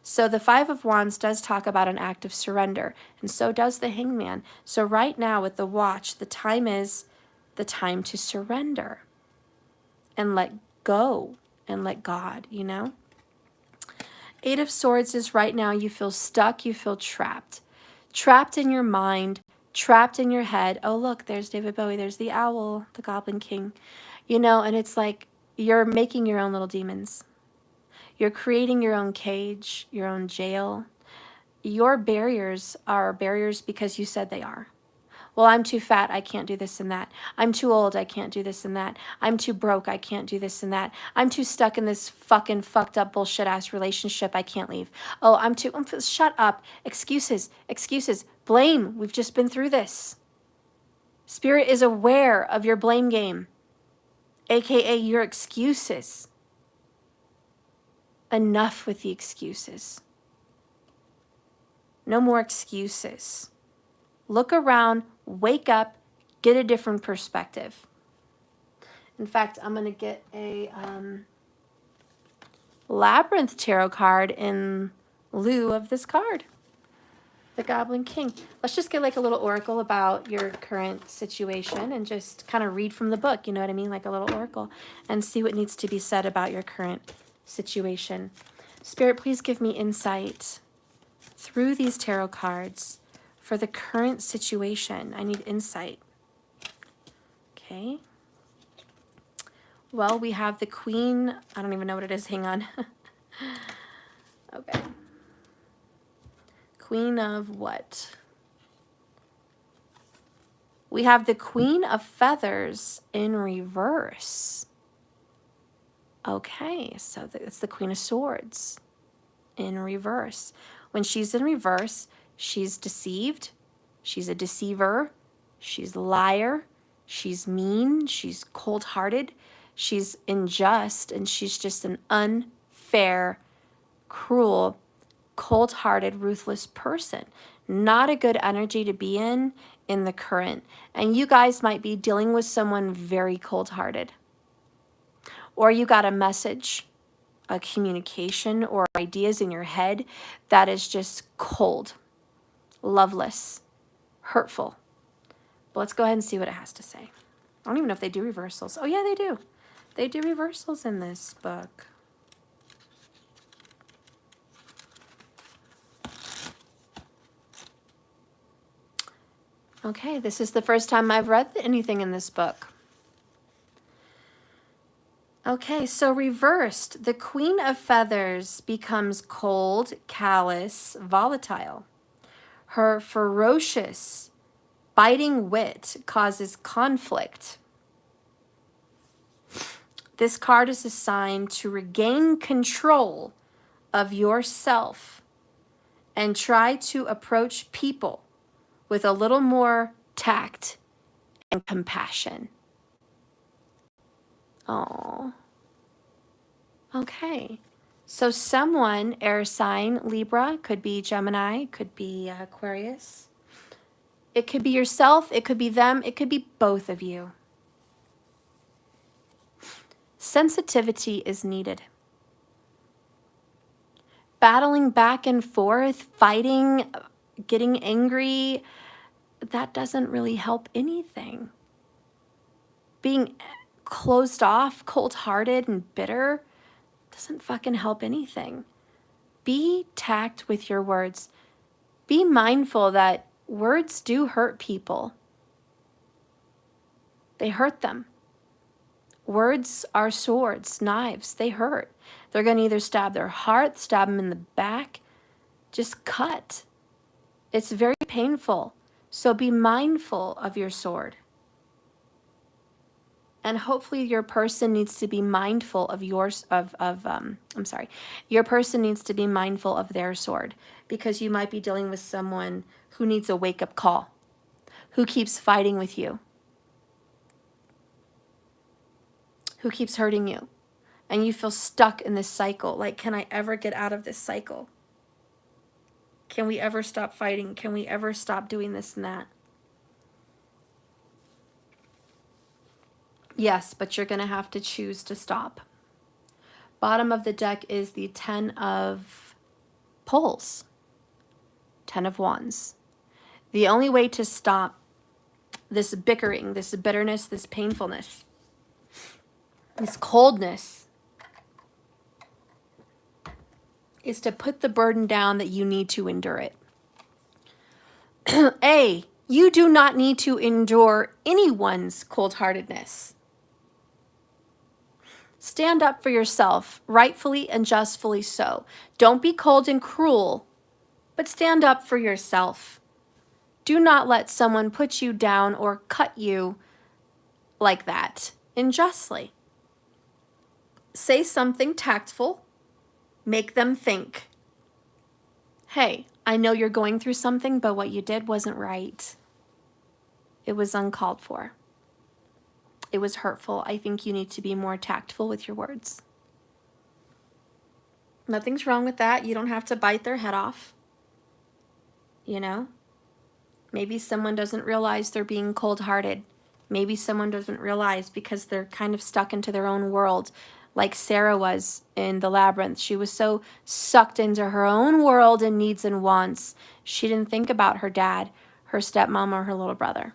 So the 5 of Wands does talk about an act of surrender, and so does the Hanged Man. So right now with the Watch, the time is the time to surrender and let go and let God, 8 of Swords is right now you feel stuck, you feel trapped. Trapped in your mind, trapped in your head. Oh, look, there's David Bowie, there's the owl, the Goblin King. And it's like you're making your own little demons. You're creating your own cage, your own jail. Your barriers are barriers because you said they are. Well, I'm too fat, I can't do this and that. I'm too old, I can't do this and that. I'm too broke, I can't do this and that. I'm too stuck in this fucking fucked up bullshit ass relationship, I can't leave. Oh, shut up. Excuses, blame. We've just been through this. Spirit is aware of your blame game, aka your excuses. Enough with the excuses. No more excuses. Look around, wake up, get a different perspective. In fact, I'm going to get a Labyrinth Tarot card in lieu of this card, the Goblin King. Let's just get like a little oracle about your current situation and just kind of read from the book, you know what I mean? Like a little oracle, and see what needs to be said about your current situation. Spirit, please give me insight through these tarot cards for the current situation. I need insight. Okay. Well, we have the Queen. I don't even know what it is. Hang on. Okay. Queen of what? We have the Queen of Feathers in reverse. Okay, so it's the Queen of Swords in reverse. When she's in reverse, she's deceived, she's a deceiver, she's a liar, she's mean, she's cold-hearted, she's unjust, and she's just an unfair, cruel, cold-hearted, ruthless person. Not a good energy to be in the current. And you guys might be dealing with someone very cold-hearted. Or you got a message, a communication, or ideas in your head that is just cold, loveless, hurtful. But let's go ahead and see what it has to say. I don't even know if they do reversals. Oh yeah, they do. They do reversals in this book. Okay, this is the first time I've read anything in this book. Okay, so reversed, the Queen of Feathers becomes cold, callous, volatile. Her ferocious, biting wit causes conflict. This card is assigned to regain control of yourself and try to approach people with a little more tact and compassion. Oh, okay. So someone, air sign, Libra, could be Gemini, could be Aquarius. It could be yourself, it could be them, it could be both of you. Sensitivity is needed. Battling back and forth, fighting, getting angry, that doesn't really help anything. Being closed off, cold-hearted, and bitter doesn't fucking help anything. Be tact with your words. Be mindful that words do hurt people. They hurt them. Words are swords, knives. They hurt. They're going to either stab their heart, stab them in the back, just cut. It's very painful. So be mindful of your sword. And hopefully your person needs to be mindful of your person needs to be mindful of their sword, because you might be dealing with someone who needs a wake-up call, who keeps fighting with you, who keeps hurting you, and you feel stuck in this cycle. Like, can I ever get out of this cycle? Can we ever stop fighting? Can we ever stop doing this and that? Yes, but you're going to have to choose to stop. Bottom of the deck is the 10 of Poles, 10 of Wands. The only way to stop this bickering, this bitterness, this painfulness, this coldness, is to put the burden down that you need to endure it. A, you do not need to endure anyone's cold-heartedness. Stand up for yourself, rightfully and justfully so. Don't be cold and cruel, but stand up for yourself. Do not let someone put you down or cut you like that unjustly. Say something tactful. Make them think, hey, I know you're going through something, but what you did wasn't right. It was uncalled for. It was hurtful. I think you need to be more tactful with your words. Nothing's wrong with that. You don't have to bite their head off. You know? Maybe someone doesn't realize they're being cold-hearted. Maybe someone doesn't realize because they're kind of stuck into their own world, like Sarah was in the labyrinth. She was so sucked into her own world and needs and wants, she didn't think about her dad, her stepmom, or her little brother.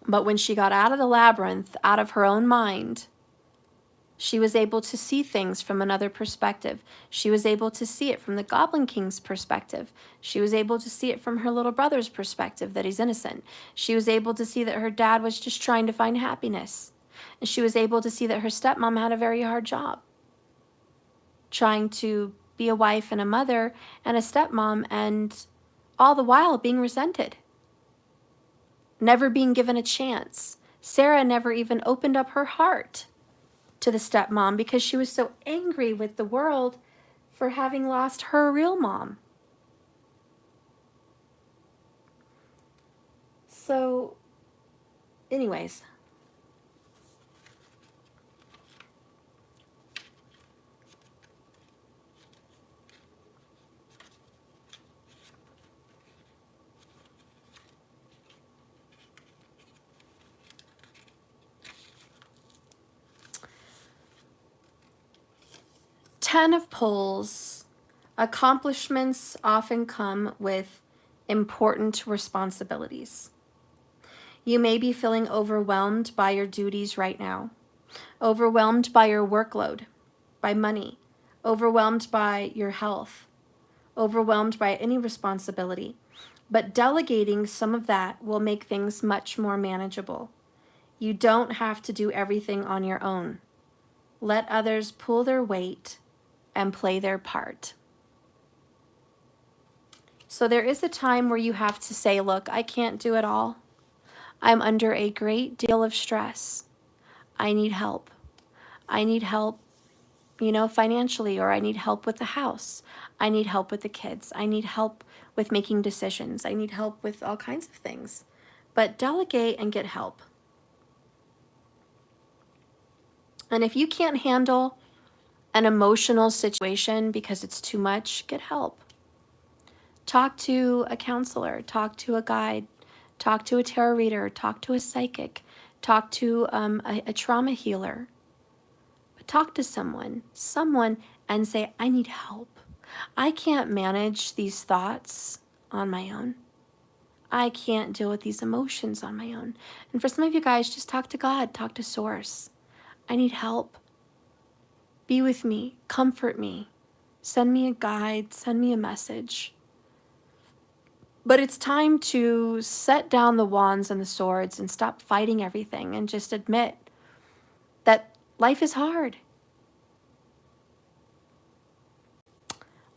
But when she got out of the labyrinth, out of her own mind, she was able to see things from another perspective. She was able to see it from the Goblin King's perspective. She was able to see it from her little brother's perspective, that he's innocent. She was able to see that her dad was just trying to find happiness. And she was able to see that her stepmom had a very hard job, trying to be a wife and a mother and a stepmom, and all the while being resented, never being given a chance. Sarah never even opened up her heart to the stepmom because she was so angry with the world for having lost her real mom. So, anyways. Ten of Poles. Accomplishments often come with important responsibilities. You may be feeling overwhelmed by your duties right now, overwhelmed by your workload, by money, overwhelmed by your health, overwhelmed by any responsibility. But delegating some of that will make things much more manageable. You don't have to do everything on your own. Let others pull their weight and play their part. So there is a time where you have to say, look, I can't do it all. I'm under a great deal of stress. I need help. I need help, financially, or I need help with the house. I need help with the kids. I need help with making decisions. I need help with all kinds of things. But delegate and get help. And if you can't handle an emotional situation because it's too much, get help. Talk to a counselor, talk to a guide, talk to a tarot reader, talk to a psychic, talk to a trauma healer. But talk to someone and say, I need help. I can't manage these thoughts on my own. I can't deal with these emotions on my own. And for some of you guys, just talk to God, talk to Source. I need help. Be with me, comfort me, send me a guide, send me a message. But it's time to set down the wands and the swords and stop fighting everything and just admit that life is hard.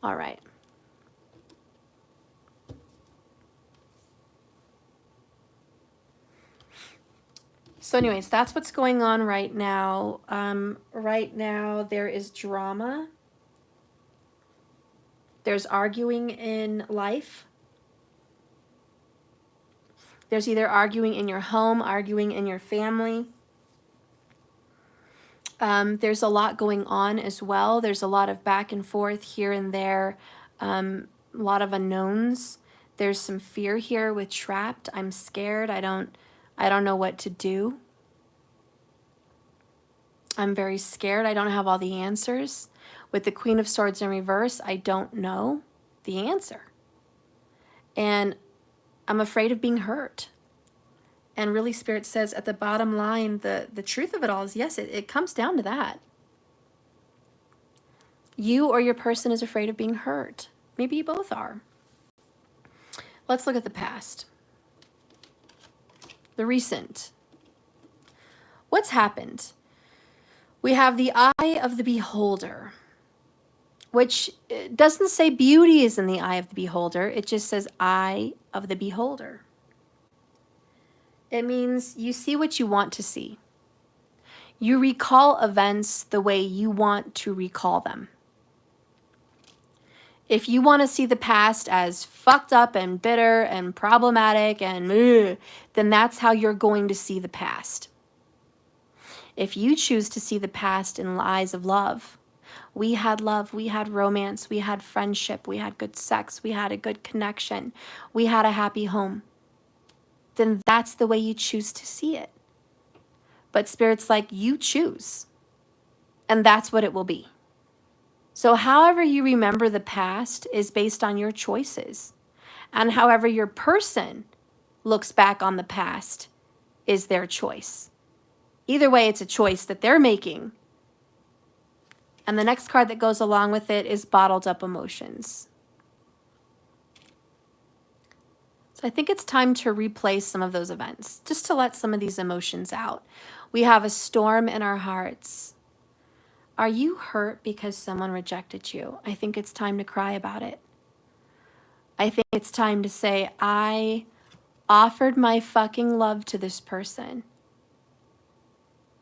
All right. So anyways, that's what's going on right now. Right now there is drama. There's arguing in life. There's either arguing in your home, arguing in your family. There's a lot going on as well. There's a lot of back and forth here and there. A lot of unknowns. There's some fear here with trapped. I'm scared. I don't know what to do. I'm very scared. I don't have all the answers. With the Queen of Swords in reverse, I don't know the answer. And I'm afraid of being hurt. And really, Spirit says at the bottom line, the truth of it all is, yes, it comes down to that. You or your person is afraid of being hurt. Maybe you both are. Let's look at the past. The recent. What's happened? We have the eye of the beholder, which doesn't say beauty is in the eye of the beholder. It just says eye of the beholder. It means you see what you want to see. You recall events the way you want to recall them. If you want to see the past as fucked up and bitter and problematic and then that's how you're going to see the past. If you choose to see the past in the eyes of love, we had romance, we had friendship, we had good sex, we had a good connection, we had a happy home, then that's the way you choose to see it. But Spirit's like, you choose, and that's what it will be. So however you remember the past is based on your choices, and however your person looks back on the past is their choice. Either way, it's a choice that they're making. And the next card that goes along with it is bottled up emotions. So I think it's time to replay some of those events, just to let some of these emotions out. We have a storm in our hearts. Are you hurt because someone rejected you? I think it's time to cry about it. I think it's time to say, I offered my fucking love to this person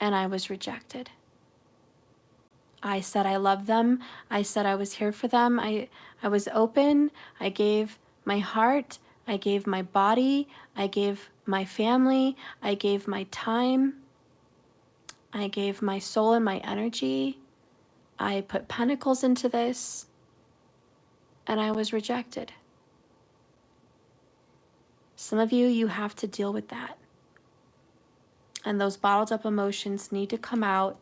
and I was rejected. I said I loved them. I said I was here for them. I was open. I gave my heart. I gave my body. I gave my family. I gave my time. I gave my soul and my energy. I put pentacles into this. And I was rejected. Some of you, you have to deal with that. And those bottled up emotions need to come out.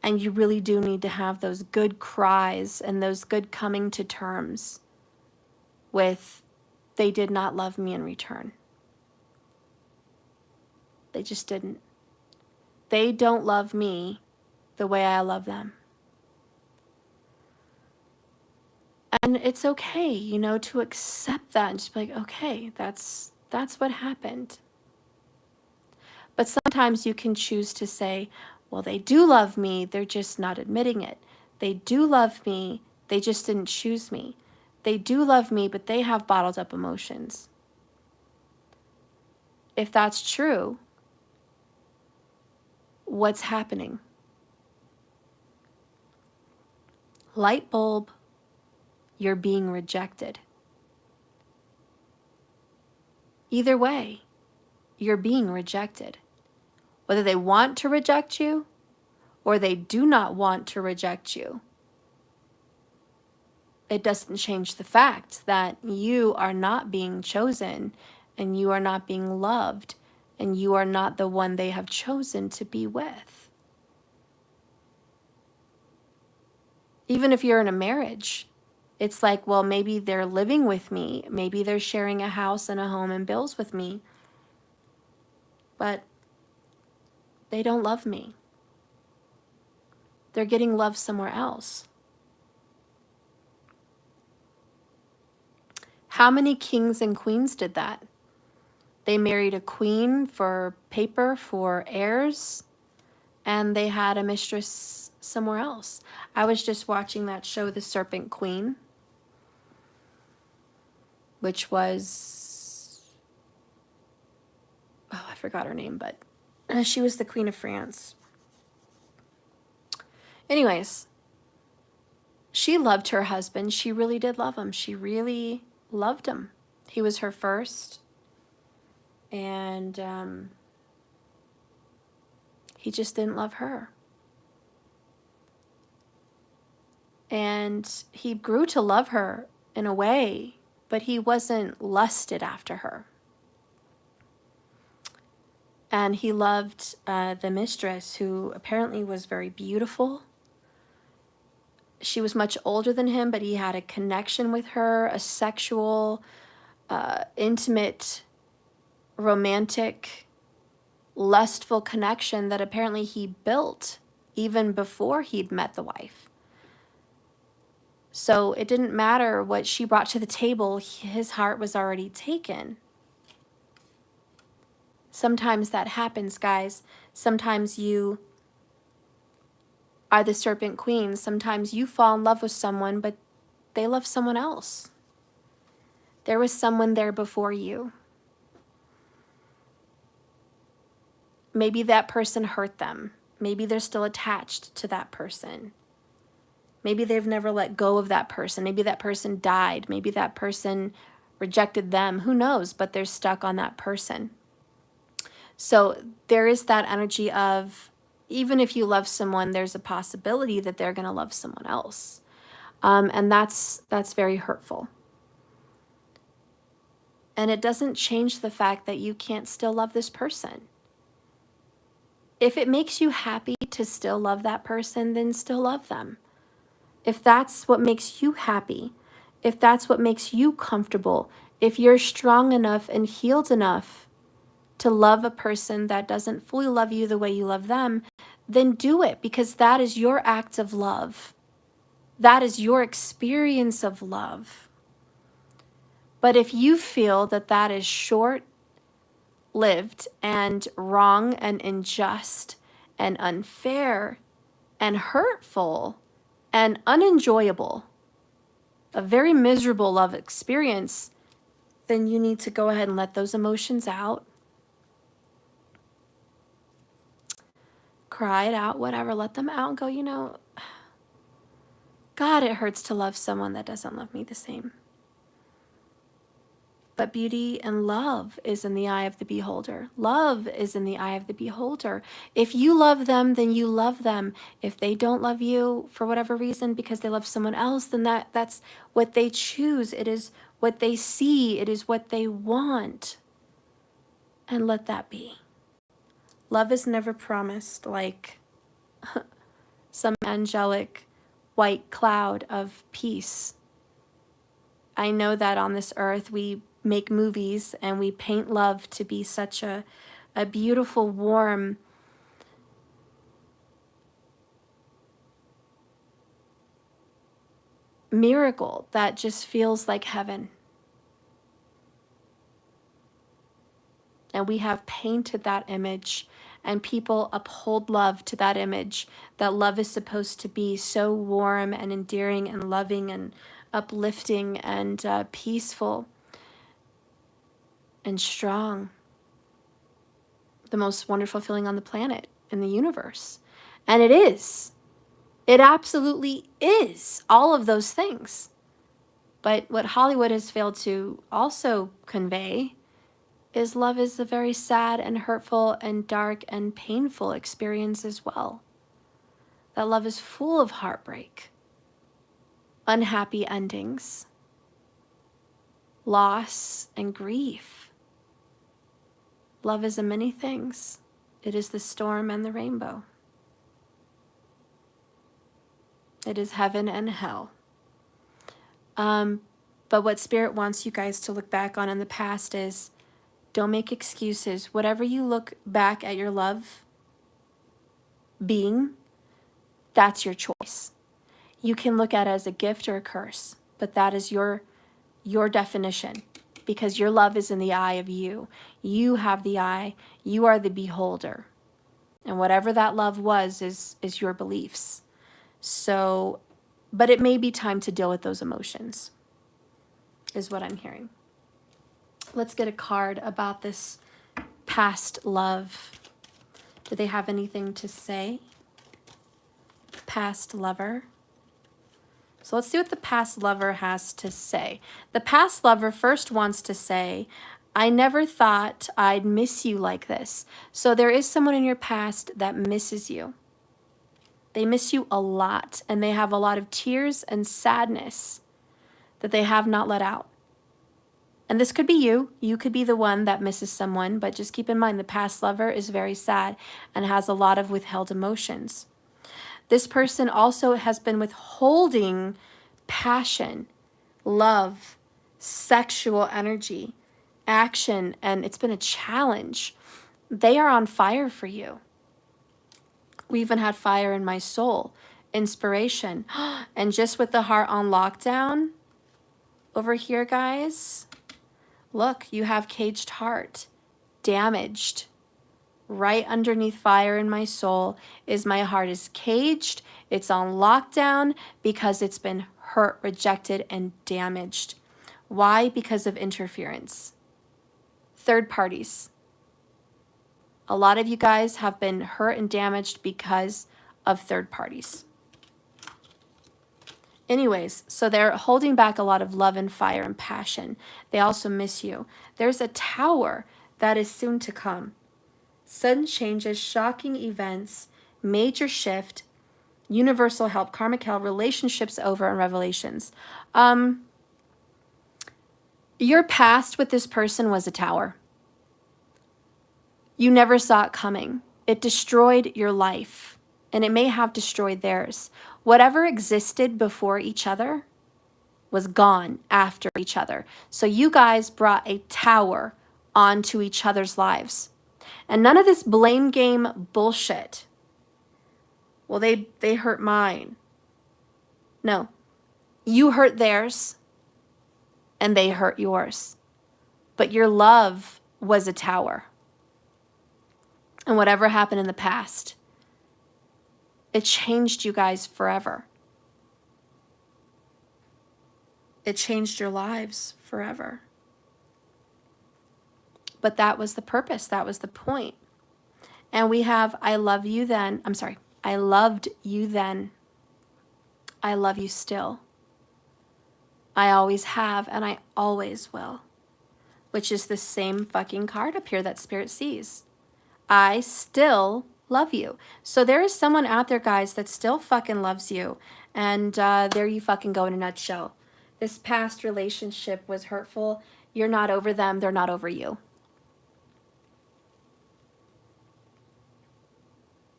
And you really do need to have those good cries and those good coming to terms with, they did not love me in return. They just didn't. They don't love me the way I love them. And it's okay, you know, to accept that and just be like, okay, that's what happened. But sometimes you can choose to say, well, they do love me, they're just not admitting it. They do love me, they just didn't choose me. They do love me, but they have bottled up emotions. If that's true, what's happening? Light bulb, you're being rejected. Either way, you're being rejected. Whether they want to reject you or they do not want to reject you, it doesn't change the fact that you are not being chosen and you are not being loved and you are not the one they have chosen to be with. Even if you're in a marriage, it's like, well, maybe they're living with me. Maybe they're sharing a house and a home and bills with me. But they don't love me. They're getting love somewhere else. How many kings and queens did that? They married a queen for paper, for heirs, and they had a mistress somewhere else. I was just watching that show, The Serpent Queen, which was, oh, I forgot her name, but she was the Queen of France. Anyways, she loved her husband. She really did love him. She really loved him. He was her first, and he just didn't love her. And he grew to love her in a way, but he wasn't lusted after her. And he loved the mistress, who apparently was very beautiful. She was much older than him, but he had a connection with her, a sexual, intimate, romantic, lustful connection that apparently he built even before he'd met the wife. So it didn't matter what she brought to the table, his heart was already taken. Sometimes that happens, guys. Sometimes you are the serpent queen. Sometimes you fall in love with someone, but they love someone else. There was someone there before you. Maybe that person hurt them. Maybe they're still attached to that person. Maybe they've never let go of that person. Maybe that person died. Maybe that person rejected them. Who knows? But they're stuck on that person. So there is that energy of, even if you love someone, there's a possibility that they're going to love someone else. And that's very hurtful. And it doesn't change the fact that you can't still love this person. If it makes you happy to still love that person, then still love them. If that's what makes you happy, if that's what makes you comfortable, if you're strong enough and healed enough to love a person that doesn't fully love you the way you love them, then do it, because that is your act of love. That is your experience of love. But if you feel that that is short-lived and wrong and unjust and unfair and hurtful and unenjoyable, a very miserable love experience, then you need to go ahead and let those emotions out. Cry it out, whatever, let them out and go, you know, God, it hurts to love someone that doesn't love me the same. But beauty and love is in the eye of the beholder. Love is in the eye of the beholder. If you love them, then you love them. If they don't love you for whatever reason because they love someone else, then that's what they choose. It is what they see. It is what they want. And let that be. Love is never promised like some angelic white cloud of peace. I know that on this earth we make movies and we paint love to be such a beautiful, warm, miracle that just feels like heaven. And we have painted that image, and people uphold love to that image, that love is supposed to be so warm and endearing and loving and uplifting and peaceful and strong. The most wonderful feeling on the planet, in the universe. And it is. It absolutely is all of those things. But what Hollywood has failed to also convey is love is a very sad and hurtful and dark and painful experience as well. That love is full of heartbreak, unhappy endings, loss and grief. Love is a many things. It is the storm and the rainbow. It is heaven and hell. But what Spirit wants you guys to look back on in the past is, don't make excuses. Whatever you look back at your love being, that's your choice. You can look at it as a gift or a curse, but that is your definition, because your love is in the eye of you. You have the eye. You are the beholder. And whatever that love was is your beliefs. So, but it may be time to deal with those emotions, is what I'm hearing. Let's get a card about this past love. Do they have anything to say? Past lover. So let's see what the past lover has to say. The past lover first wants to say, I never thought I'd miss you like this. So there is someone in your past that misses you. They miss you a lot, and they have a lot of tears and sadness that they have not let out. And this could be you. You could be the one that misses someone, but just keep in mind the past lover is very sad and has a lot of withheld emotions. This person also has been withholding passion, love, sexual energy, action, and it's been a challenge. They are on fire for you. We even had fire in my soul, inspiration. And just with the heart on lockdown over here, guys, look, you have caged heart, damaged. Right underneath fire in my soul is my heart is caged. It's on lockdown because it's been hurt, rejected, and damaged. Why? Because of interference. Third parties. A lot of you guys have been hurt and damaged because of third parties. Anyways, so they're holding back a lot of love and fire and passion. They also miss you. There's a tower that is soon to come. Sudden changes, shocking events, major shift, universal help, karmic hell, relationships over, and revelations. Your past with this person was a tower. You never saw it coming. It destroyed your life, and it may have destroyed theirs. Whatever existed before each other was gone after each other. So you guys brought a tower onto each other's lives. And none of this blame game bullshit. Well, they hurt mine. No. You hurt theirs, and they hurt yours. But your love was a tower. And whatever happened in the past, it changed you guys forever. It changed your lives forever. But that was the purpose. That was the point. And we have, I love you then. I'm sorry. I loved you then. I love you still. I always have, and I always will. Which is the same fucking card up here that Spirit sees. I still love you. So there is someone out there, guys, that still fucking loves you. And there you fucking go in a nutshell. This past relationship was hurtful. You're not over them. They're not over you.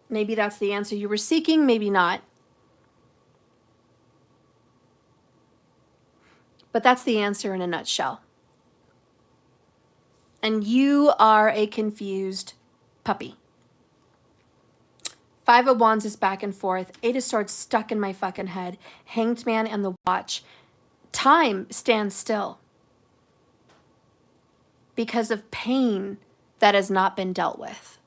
Maybe that's the answer you were seeking. Maybe not. But that's the answer in a nutshell. And you are a confused puppy. Five of Wands is back and forth. Eight of Swords stuck in my fucking head. Hanged Man and the Watch. Time stands still because of pain that has not been dealt with.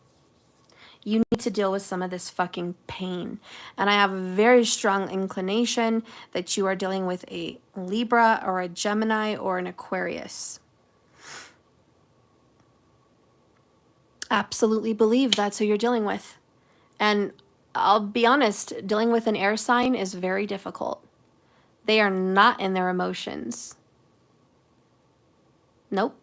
You need to deal with some of this fucking pain. And I have a very strong inclination that you are dealing with a Libra or a Gemini or an Aquarius. Absolutely believe that's who you're dealing with. And I'll be honest, dealing with an air sign is very difficult. They are not in their emotions. Nope.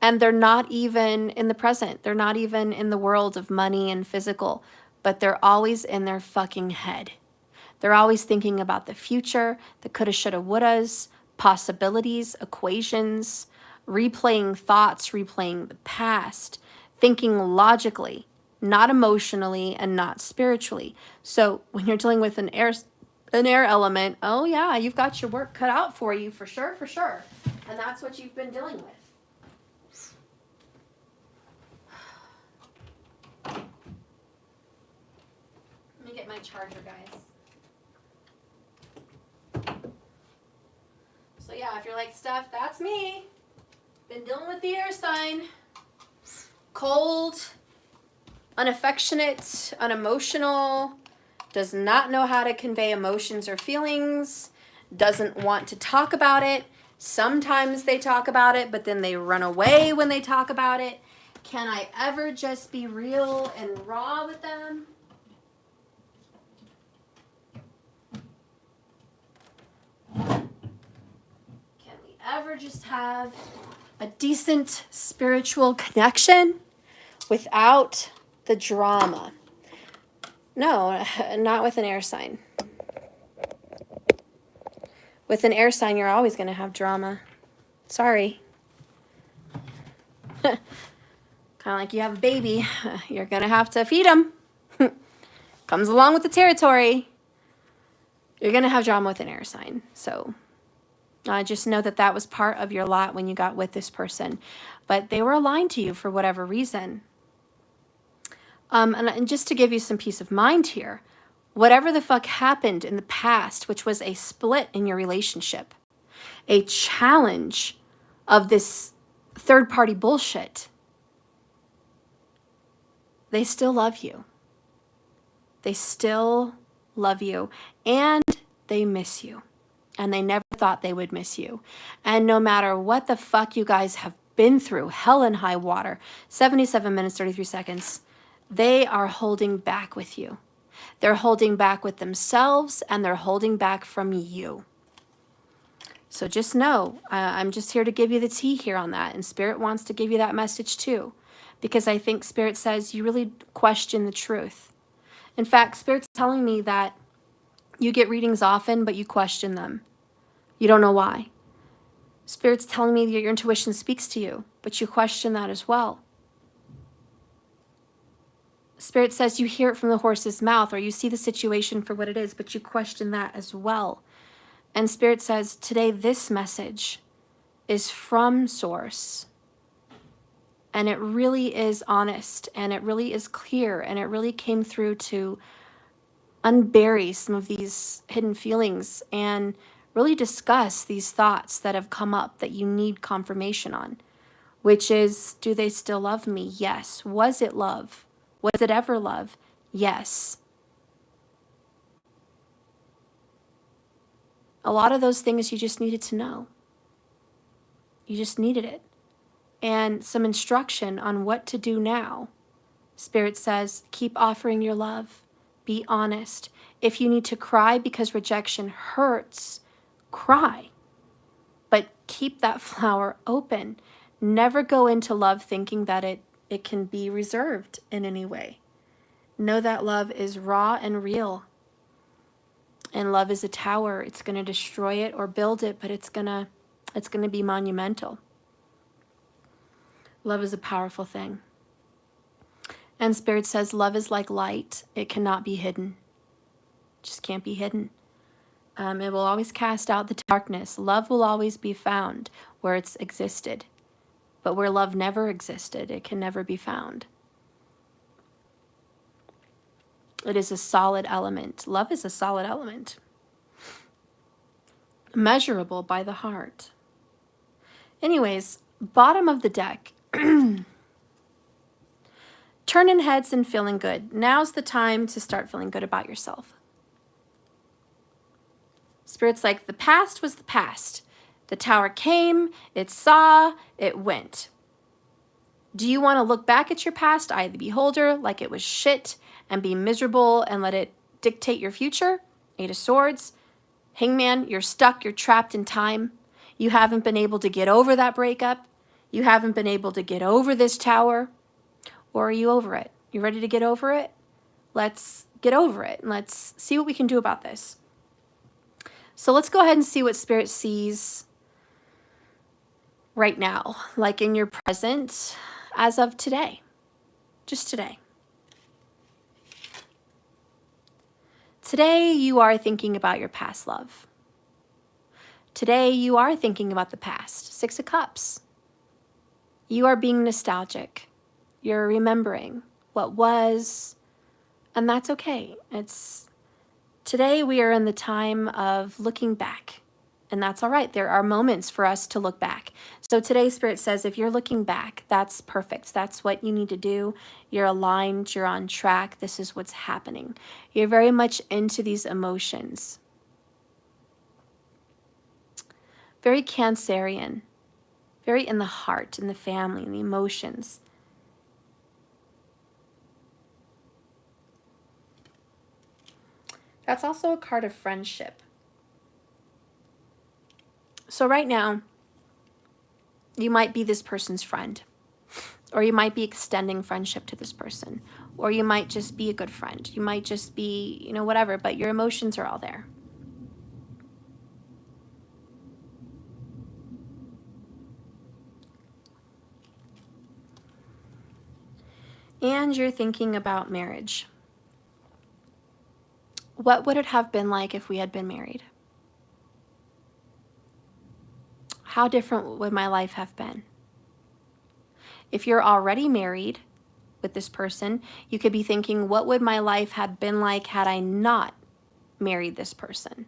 And they're not even in the present. They're not even in the world of money and physical, but they're always in their fucking head. They're always thinking about the future, the coulda, shoulda, wouldas, possibilities, equations, replaying thoughts, replaying the past, thinking logically, not emotionally and not spiritually. So when you're dealing with an air element, oh yeah, you've got your work cut out for you, for sure, for sure. And that's what you've been dealing with. Let me get my charger, guys. So yeah, if you're like, Steph, that's me. Been dealing with the air sign. Cold, unaffectionate, unemotional, does not know how to convey emotions or feelings, doesn't want to talk about it. Sometimes they talk about it, but then they run away when they talk about it. Can I ever just be real and raw with them? Can we ever just have a decent spiritual connection without the drama? No, not with an air sign. With an air sign, you're always going to have drama. Sorry. Kind of like you have a baby. You're going to have to feed him. Comes along with the territory. You're going to have drama with an air sign. So just know that that was part of your lot when you got with this person. But they were aligned to you for whatever reason. And just to give you some peace of mind here, whatever the fuck happened in the past, which was a split in your relationship, a challenge of this third-party bullshit, they still love you. They still love you, and they miss you. And they never thought they would miss you. And no matter what the fuck you guys have been through, hell and high water, 77 minutes, 33 seconds, they are holding back with you. They're holding back with themselves, and they're holding back from you. So just know, I'm just here to give you the tea here on that. And Spirit wants to give you that message too. Because I think Spirit says you really question the truth. In fact, Spirit's telling me that you get readings often, but you question them. You don't know why. Spirit's telling me that your intuition speaks to you, but you question that as well. Spirit says you hear it from the horse's mouth, or you see the situation for what it is, but you question that as well. And Spirit says today this message is from Source. And it really is honest, and it really is clear, and it really came through to unbury some of these hidden feelings and really discuss these thoughts that have come up that you need confirmation on, which is, do they still love me? Yes. Was it love? Was it ever love? Yes. A lot of those things you just needed to know. You just needed it. And some instruction on what to do now. Spirit says, keep offering your love. Be honest. If you need to cry because rejection hurts, cry. But keep that flower open. Never go into love thinking that it can be reserved in any way. Know that love is raw and real. And love is a tower. It's going to destroy it or build it, but it's going to be monumental. Love is a powerful thing. And Spirit says love is like light. It cannot be hidden. Just can't be hidden. It will always cast out the darkness. Love will always be found where it's existed. But where love never existed, it can never be found. It is a solid element. Love is a solid element. Measurable by the heart. Anyways, bottom of the deck. Turning heads and feeling good. Now's the time to start feeling good about yourself. Spirit's like, the past was the past. The tower came, it saw, it went. Do you want to look back at your past, eye of the beholder, like it was shit, and be miserable and let it dictate your future? Eight of Swords. Hangman, you're stuck, you're trapped in time. You haven't been able to get over that breakup. You haven't been able to get over this tower. Or are you over it? You ready to get over it? Let's get over it and let's see what we can do about this. So let's go ahead and see what Spirit sees right now, like in your present as of today, just today. Today you are thinking about your past love. Today you are thinking about the past. Six of Cups. You are being nostalgic. You're remembering what was, and that's okay. Today we are in the time of looking back, and that's all right. There are moments for us to look back. So today Spirit says, if you're looking back, that's perfect. That's what you need to do. You're aligned, you're on track. This is what's happening. You're very much into these emotions. Very Cancerian, very in the heart, in the family, in the emotions. That's also a card of friendship. So right now, you might be this person's friend, or you might be extending friendship to this person, or you might just be a good friend. You might just be, whatever, but your emotions are all there. And you're thinking about marriage. What would it have been like if we had been married? How different would my life have been? If you're already married with this person, you could be thinking, what would my life have been like had I not married this person?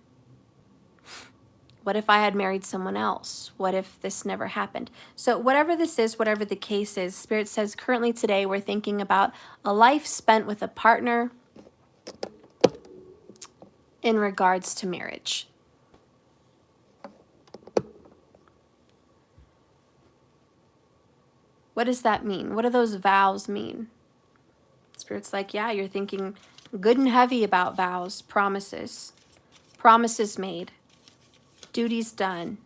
What if I had married someone else? What if this never happened? So whatever this is, whatever the case is, Spirit says currently today we're thinking about a life spent with a partner in regards to marriage. What does that mean? What do those vows mean? Spirit's like, yeah, you're thinking good and heavy about vows, promises, promises made, duties done.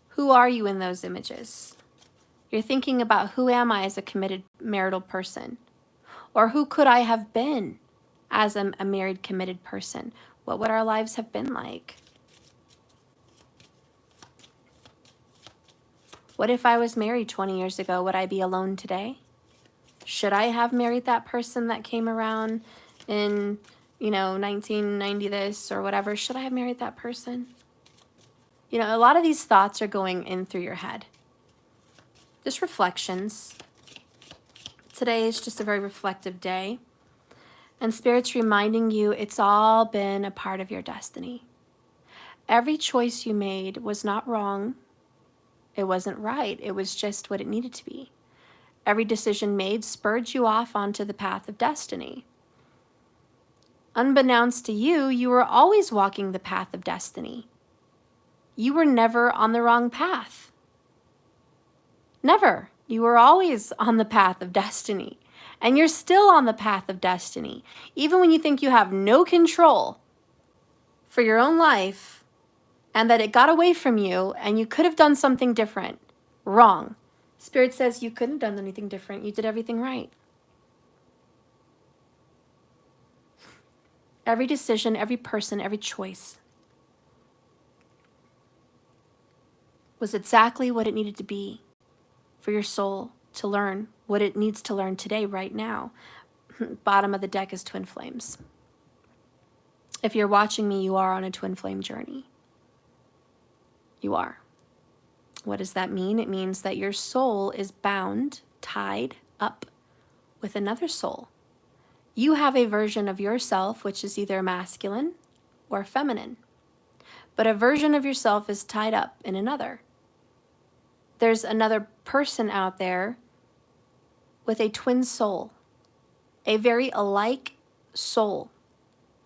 Who are you in those images? You're thinking about, who am I as a committed marital person? Or who could I have been as a married, committed person? What would our lives have been like? What if I was married 20 years ago? Would I be alone today? Should I have married that person that came around in, 1990 this or whatever? Should I have married that person? A lot of these thoughts are going in through your head. Just reflections. Today is just a very reflective day. And Spirit's reminding you it's all been a part of your destiny. Every choice you made was not wrong. It wasn't right. It was just what it needed to be. Every decision made spurred you off onto the path of destiny. Unbeknownst to you, you were always walking the path of destiny. You were never on the wrong path. Never. You were always on the path of destiny. And you're still on the path of destiny. Even when you think you have no control for your own life, and that it got away from you and you could have done something different. Wrong. Spirit says you couldn't have done anything different. You did everything right. Every decision, every person, every choice was exactly what it needed to be for your soul to learn what it needs to learn today, right now. Bottom of the deck is twin flames. If you're watching me, you are on a twin flame journey. You are. What does that mean? It means that your soul is bound, tied up with another soul. You have a version of yourself which is either masculine or feminine, but a version of yourself is tied up in another. There's another person out there with a twin soul, a very alike soul,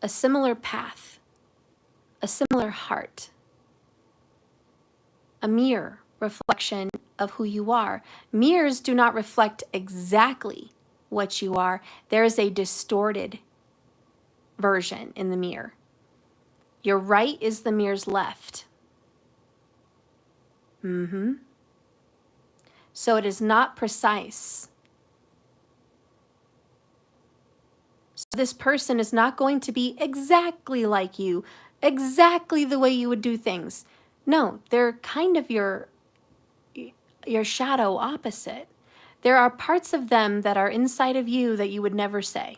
a similar path, a similar heart, a mirror reflection of who you are. Mirrors do not reflect exactly what you are. There is a distorted version in the mirror. Your right is the mirror's left. So it is not precise. So this person is not going to be exactly like you, exactly the way you would do things. No, they're kind of your shadow opposite. There are parts of them that are inside of you that you would never say.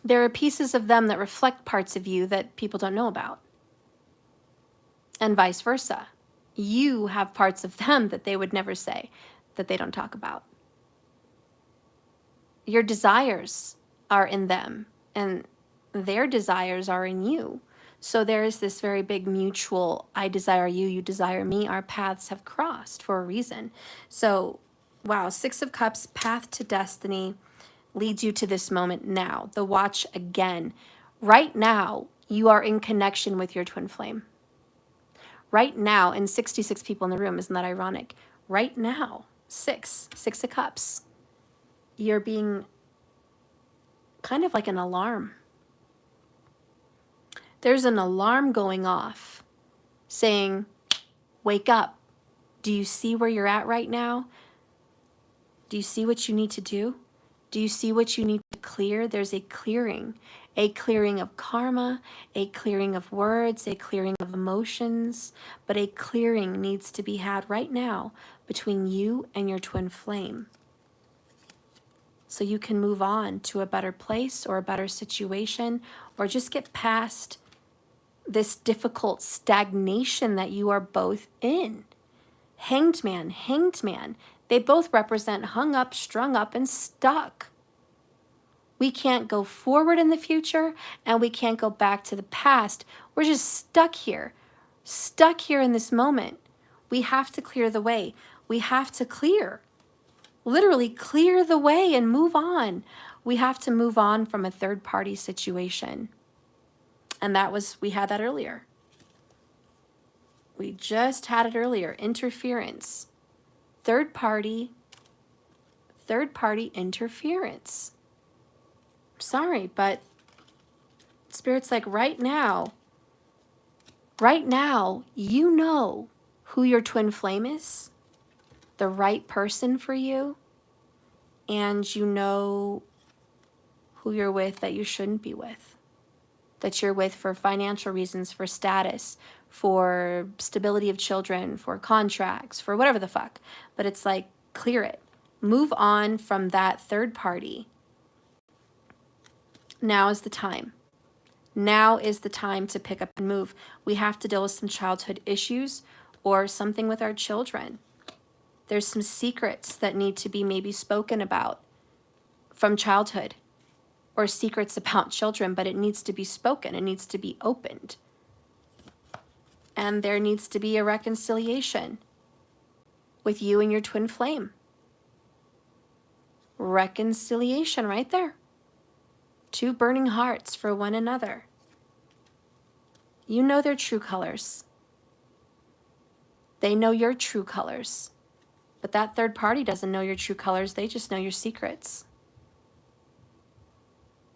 There are pieces of them that reflect parts of you that people don't know about. And vice versa. You have parts of them that they would never say, that they don't talk about. Your desires are in them, and their desires are in you. So there is this very big mutual, I desire you, you desire me. Our paths have crossed for a reason. So, wow, Six of Cups, path to destiny, leads you to this moment now. The watch again. Right now, you are in connection with your twin flame. Right now, and 66 people in the room, isn't that ironic? Right now, Six of Cups. You're being kind of like an alarm. There's an alarm going off saying, wake up. Do you see where you're at right now? Do you see what you need to do? Do you see what you need to clear? There's a clearing of karma, a clearing of words, a clearing of emotions, but a clearing needs to be had right now between you and your twin flame. So you can move on to a better place or a better situation, or just get past this difficult stagnation that you are both in. Hanged man, they both represent hung up, strung up, and stuck. We can't go forward in the future, and we can't go back to the past. We're just stuck here in this moment. We have to clear the way. We have to literally clear the way and move on. We have to move on from a third-party situation. And we had that earlier. We just had it earlier. Interference. Third party interference. Sorry, but Spirit's like right now, you know who your twin flame is, the right person for you, and you know who you're with that you shouldn't be with, that you're with for financial reasons, for status, for stability of children, for contracts, for whatever the fuck. But it's like, clear it. Move on from that third party. Now is the time. Now is the time to pick up and move. We have to deal with some childhood issues or something with our children. There's some secrets that need to be maybe spoken about from childhood, or secrets about children, but it needs to be spoken. It needs to be opened. And there needs to be a reconciliation with you and your twin flame. Reconciliation right there. Two burning hearts for one another. You know their true colors. They know your true colors. But that third party doesn't know your true colors. They just know your secrets.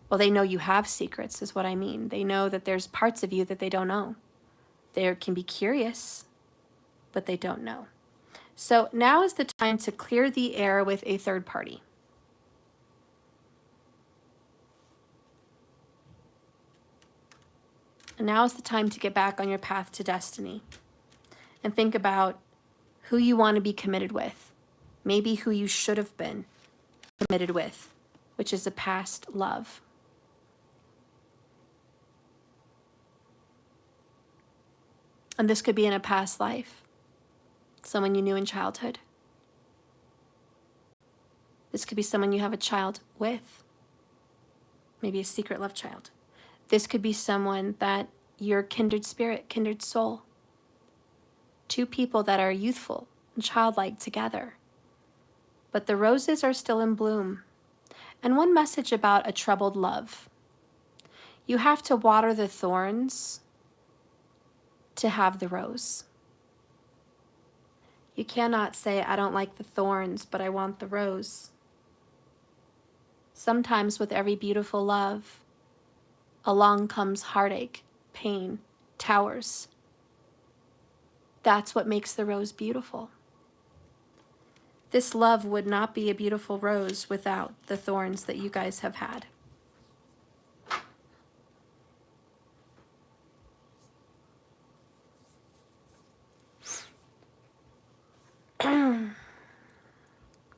Well, they know you have secrets, is what I mean. They know that there's parts of you that they don't know. They can be curious, but they don't know. So now is the time to clear the air with a third party. And now is the time to get back on your path to destiny and think about who you want to be committed with, maybe who you should have been committed with, which is a past love. And this could be in a past life, someone you knew in childhood. This could be someone you have a child with, maybe a secret love child. This could be someone that you're kindred spirit, kindred soul. Two people that are youthful and childlike together. But the roses are still in bloom. And one message about a troubled love. You have to water the thorns to have the rose. You cannot say, I don't like the thorns, but I want the rose. Sometimes with every beautiful love, along comes heartache, pain, towers. That's what makes the rose beautiful. This love would not be a beautiful rose without the thorns that you guys have had.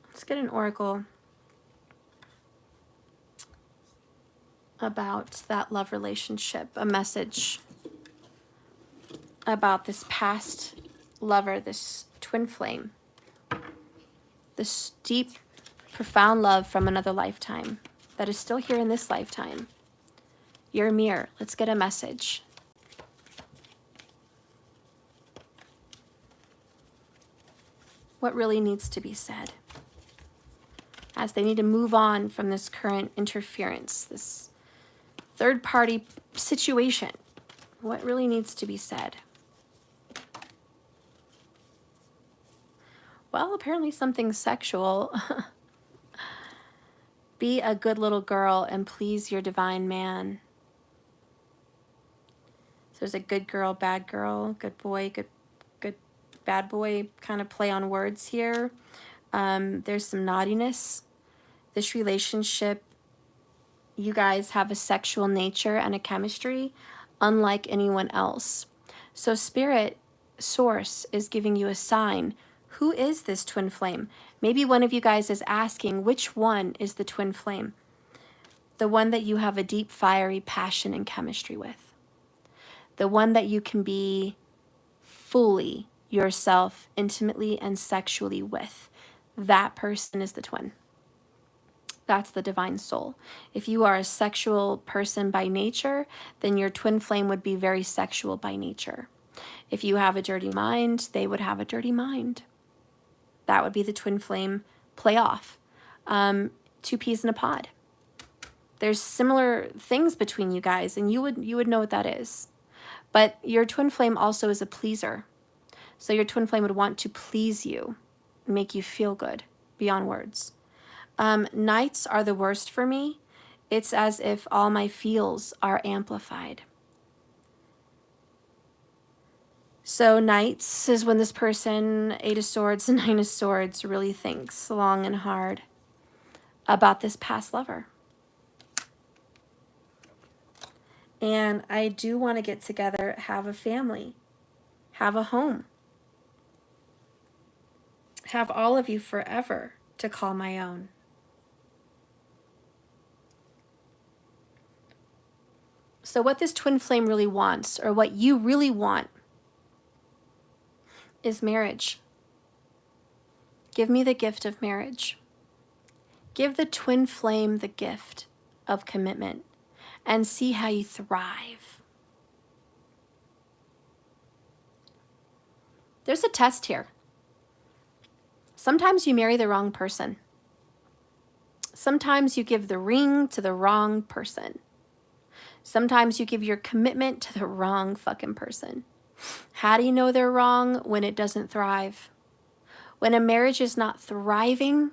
Let's get an oracle about that love relationship, a message about this past lover, this twin flame, this deep, profound love from another lifetime that is still here in this lifetime. Your mirror, let's get a message. What really needs to be said? As they need to move on from this current interference, this third-party situation. What really needs to be said? Well, apparently something sexual. Be a good little girl and please your divine man. So there's a good girl, good boy, good bad boy kind of play on words here. There's some naughtiness. This relationship, you guys have a sexual nature and a chemistry unlike anyone else. So Spirit Source is giving you a sign. Who is this twin flame? Maybe one of you guys is asking, which one is the twin flame? The one that you have a deep, fiery passion and chemistry with. The one that you can be fully yourself, intimately and sexually with. That person is the twin. That's the divine soul. If you are a sexual person by nature, then your twin flame would be very sexual by nature. If you have a dirty mind, they would have a dirty mind. That would be the twin flame play off. Two peas in a pod. There's similar things between you guys, and you would know what that is. But your twin flame also is a pleaser. So your twin flame would want to please you, make you feel good beyond words. Nights are the worst for me. It's as if all my feels are amplified. So nights is when this person, 8 of Swords and 9 of Swords, really thinks long and hard about this past lover. And I do want to get together, have a family, have a home, have all of you forever to call my own. So what this twin flame really wants, or what you really want, is marriage. Give me the gift of marriage. Give the twin flame the gift of commitment and see how you thrive. There's a test here. Sometimes you marry the wrong person. Sometimes you give the ring to the wrong person. Sometimes you give your commitment to the wrong fucking person. How do you know they're wrong? When it doesn't thrive. When a marriage is not thriving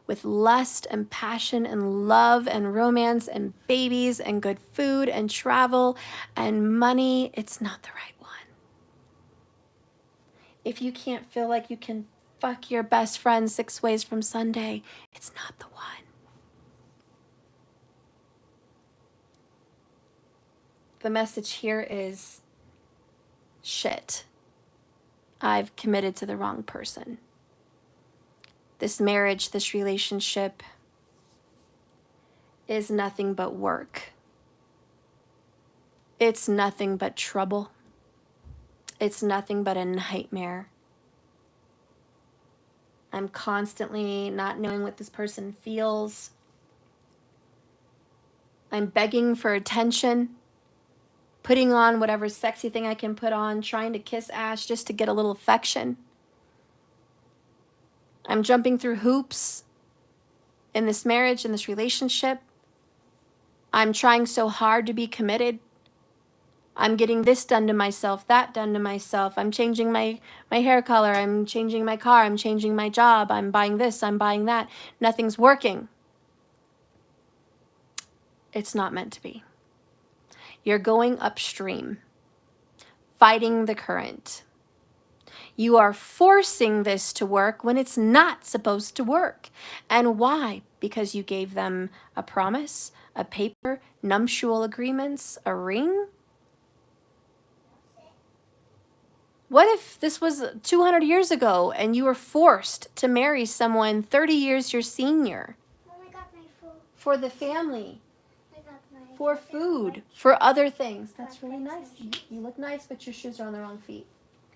with lust and passion and love and romance and babies and good food and travel and money, it's not the right one. If you can't feel like you can fuck your best friend 6 ways from Sunday, it's not the one. The message here is, shit, I've committed to the wrong person. This marriage, this relationship is nothing but work. It's nothing but trouble. It's nothing but a nightmare. I'm constantly not knowing what this person feels. I'm begging for attention, putting on whatever sexy thing I can put on, trying to kiss ass just to get a little affection. I'm jumping through hoops in this marriage, in this relationship. I'm trying so hard to be committed. I'm getting this done to myself, that done to myself. I'm changing my hair color. I'm changing my car. I'm changing my job. I'm buying this. I'm buying that. Nothing's working. It's not meant to be. You're going upstream, fighting the current. You are forcing this to work when it's not supposed to work. And why? Because you gave them a promise, a paper, nuptial agreements, a ring? What if this was 200 years ago and you were forced to marry someone 30 years your senior? Mom, I got my food. For the family. I got my For food. For other things. That's really nice. You look nice, but your shoes are on the wrong feet.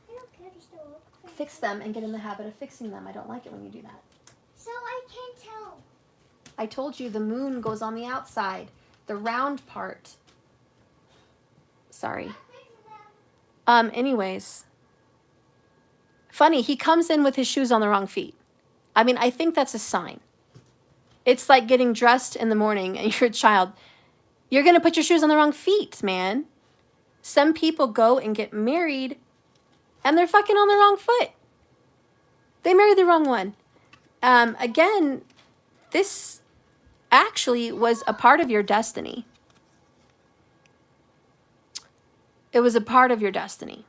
I don't care to still look. Fix them and get in the habit of fixing them. I don't like it when you do that. So I can't tell. I told you the moon goes on the outside. The round part. Sorry. Anyways. Funny, he comes in with his shoes on the wrong feet. I mean, I think that's a sign. It's like getting dressed in the morning and you're a child. You're going to put your shoes on the wrong feet, man. Some people go and get married and they're fucking on the wrong foot. They married the wrong one. Again, this actually was a part of your destiny. It was a part of your destiny.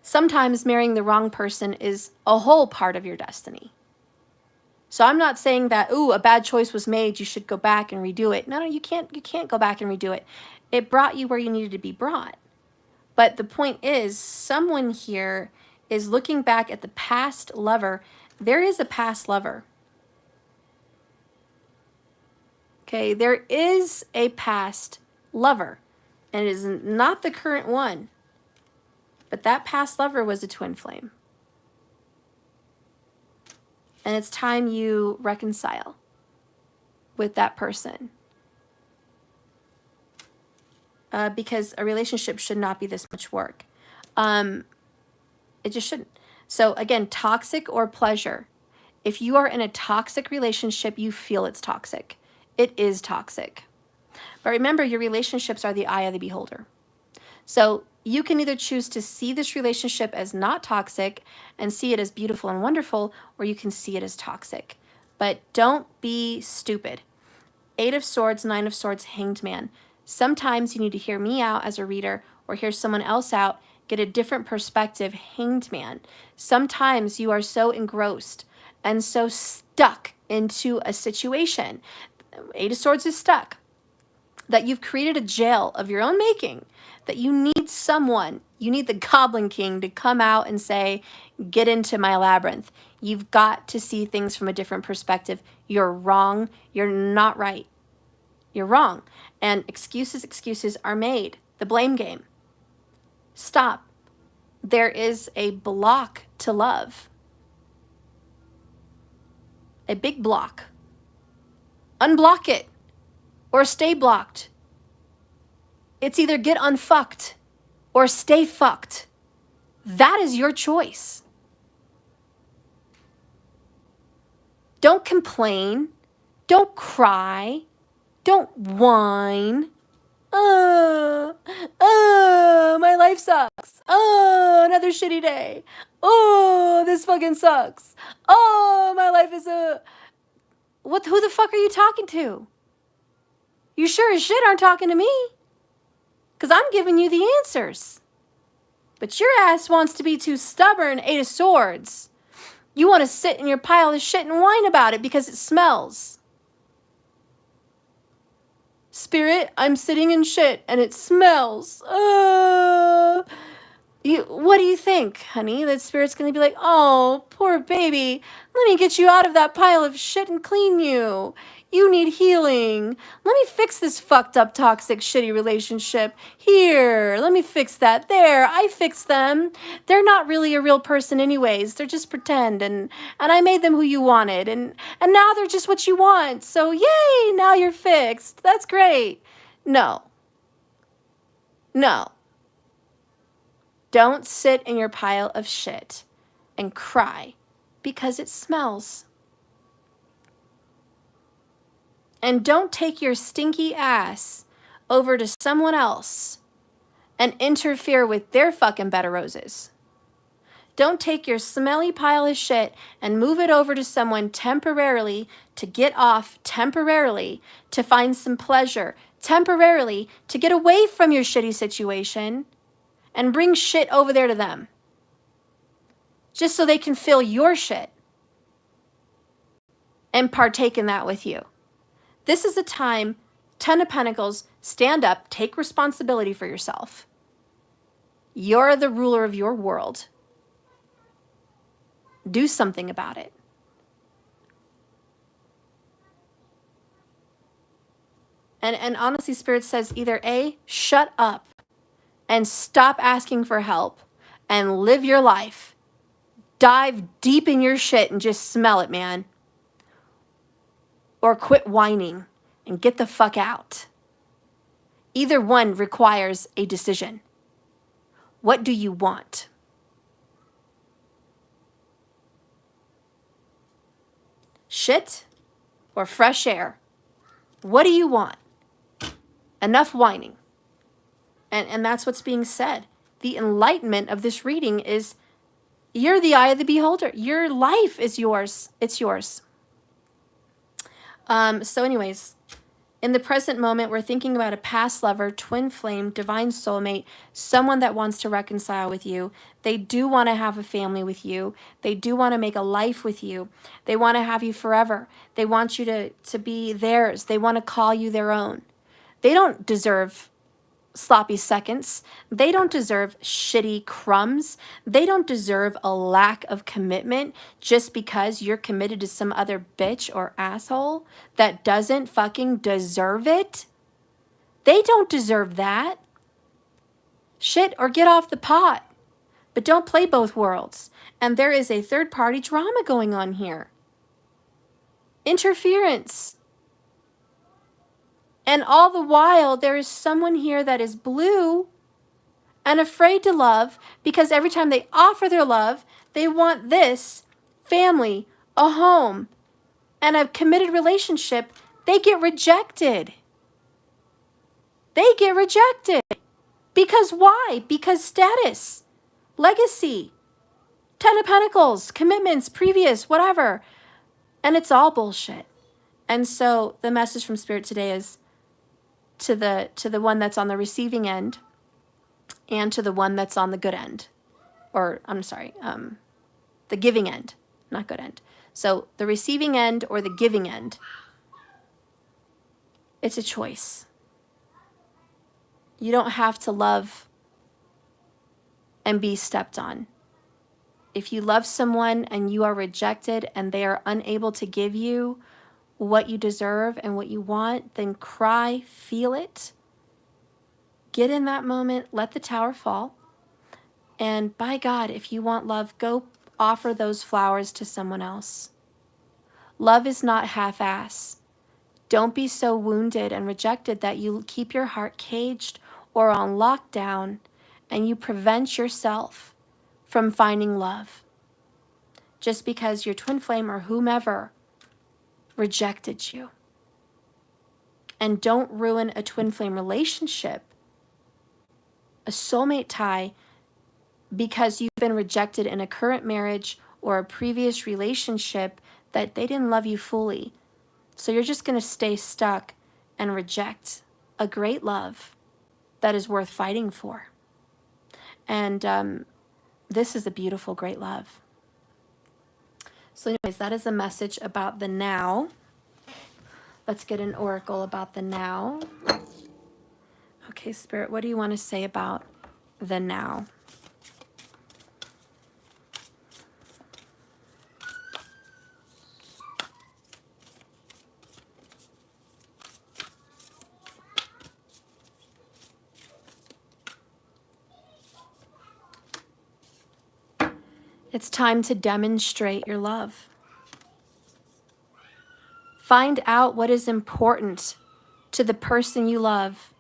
Sometimes marrying the wrong person is a whole part of your destiny. So I'm not saying that, ooh, a bad choice was made, you should go back and redo it. No, you can't go back and redo it. It brought you where you needed to be brought. But the point is, someone here is looking back at the past lover. There is a past lover. Okay, there is a past lover. And it is not the current one. But that past lover was a twin flame. And it's time you reconcile with that person. Because a relationship should not be this much work. It just shouldn't. So again, toxic or pleasure. If you are in a toxic relationship, you feel it's toxic. It is toxic. But remember, your relationships are the eye of the beholder. So you can either choose to see this relationship as not toxic and see it as beautiful and wonderful, or you can see it as toxic. But don't be stupid. 8 of Swords, 9 of Swords, Hanged Man. Sometimes you need to hear me out as a reader or hear someone else out, get a different perspective, Hanged Man. Sometimes you are so engrossed and so stuck into a situation. 8 of Swords is stuck. That you've created a jail of your own making, that you need someone, you need the Goblin King to come out and say, get into my labyrinth. You've got to see things from a different perspective. You're wrong. You're not right. You're wrong. And excuses are made. The blame game. Stop. There is a block to love. A big block. Unblock it. Or stay blocked. It's either get unfucked or stay fucked. That is your choice. Don't complain. Don't cry. Don't whine. My life sucks. Another shitty day. This fucking sucks. My life is a... Who the fuck are you talking to? You sure as shit aren't talking to me. Because I'm giving you the answers. But your ass wants to be too stubborn, 8 of Swords. You want to sit in your pile of shit and whine about it because it smells. Spirit, I'm sitting in shit and it smells. What do you think, honey? That Spirit's going to be like, oh, poor baby. Let me get you out of that pile of shit and clean you. You need healing. Let me fix this fucked up, toxic, shitty relationship. Here, let me fix that. There, I fixed them. They're not really a real person anyways. They're just pretend. And I made them who you wanted. And now they're just what you want. So yay, now you're fixed. That's great. No. No. Don't sit in your pile of shit and cry because it smells. And don't take your stinky ass over to someone else and interfere with their fucking bed of roses. Don't take your smelly pile of shit and move it over to someone temporarily to get off, temporarily to find some pleasure, temporarily to get away from your shitty situation and bring shit over there to them. Just so they can fill your shit and partake in that with you. This is a time, 10 of Pentacles, stand up, take responsibility for yourself. You're the ruler of your world. Do something about it. And honestly, Spirit says either A, shut up and stop asking for help and live your life. Dive deep in your shit and just smell it, man. Or quit whining and get the fuck out. Either one requires a decision. What do you want? Shit or fresh air? What do you want? Enough whining. And that's what's being said. The enlightenment of this reading is you're the eye of the beholder. Your life is yours. It's yours. So anyways, in the present moment, we're thinking about a past lover, twin flame, divine soulmate, someone that wants to reconcile with you. They do want to have a family with you. They do want to make a life with you. They want to have you forever. They want you to be theirs. They want to call you their own. They don't deserve sloppy seconds. They don't deserve shitty crumbs. They don't deserve a lack of commitment just because you're committed to some other bitch or asshole that doesn't fucking deserve it. They don't deserve that. Shit, or get off the pot. But don't play both worlds. And there is a third-party drama going on here. Interference. And all the while, there is someone here that is blue and afraid to love because every time they offer their love, they want this family, a home, and a committed relationship. They get rejected. They get rejected. Because why? Because status, legacy, 10 of Pentacles, commitments, previous, whatever. And it's all bullshit. And so the message from Spirit today is, to the one that's on the receiving end and to the one that's on the good end. Or, I'm sorry, the giving end, not good end. So the receiving end or the giving end, it's a choice. You don't have to love and be stepped on. If you love someone and you are rejected and they are unable to give you what you deserve and what you want, then cry, feel it. Get in that moment, let the tower fall. And by God, if you want love, go offer those flowers to someone else. Love is not half-ass. Don't be so wounded and rejected that you keep your heart caged or on lockdown and you prevent yourself from finding love. Just because your twin flame or whomever rejected you. And don't ruin a twin flame relationship, a soulmate tie, because you've been rejected in a current marriage or a previous relationship that they didn't love you fully. So you're just going to stay stuck and reject a great love that is worth fighting for. And this is a beautiful, great love. So anyways, that is a message about the now. Let's get an oracle about the now. Okay, Spirit, what do you want to say about the now? It's time to demonstrate your love. Find out what is important to the person you love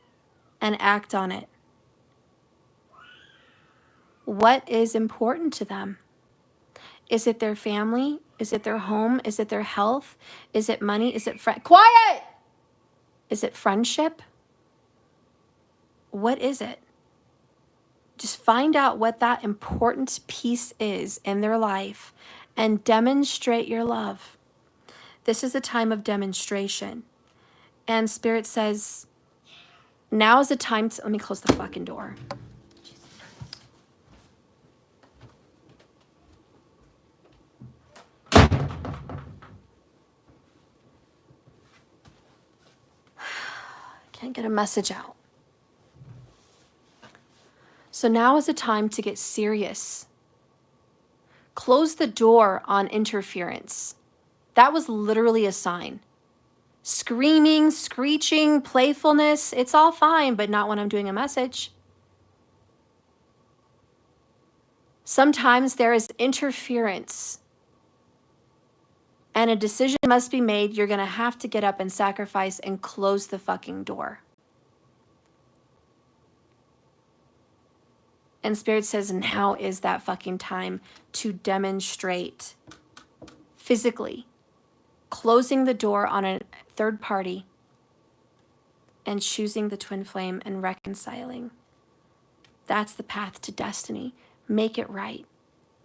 and act on it. What is important to them? Is it their family? Is it their home? Is it their health? Is it money? Is it quiet? Is it friendship? What is it? Just find out what that important piece is in their life and demonstrate your love. This is a time of demonstration. And Spirit says, now is the time to, let me close the fucking door. Can't get a message out. So now is the time to get serious. Close the door on interference. That was literally a sign. Screaming, screeching, playfulness, it's all fine, but not when I'm doing a message. Sometimes there is interference and a decision must be made. You're going to have to get up and sacrifice and close the fucking door. And Spirit says, now is that fucking time to demonstrate physically, closing the door on a third party and choosing the twin flame and reconciling. That's the path to destiny. Make it right.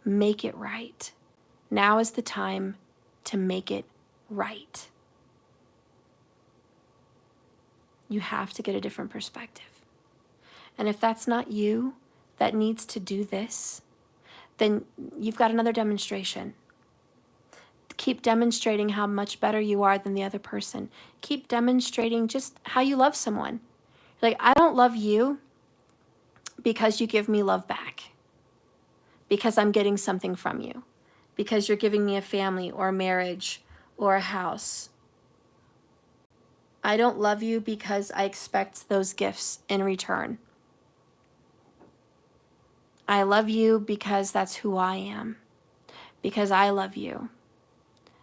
Make it right. Now is the time to make it right. You have to get a different perspective. And if that's not you that needs to do this, then you've got another demonstration. Keep demonstrating how much better you are than the other person. Keep demonstrating just how you love someone. Like, I don't love you because you give me love back, because I'm getting something from you, because you're giving me a family or a marriage or a house. I don't love you because I expect those gifts in return. I love you because that's who I am, because I love you,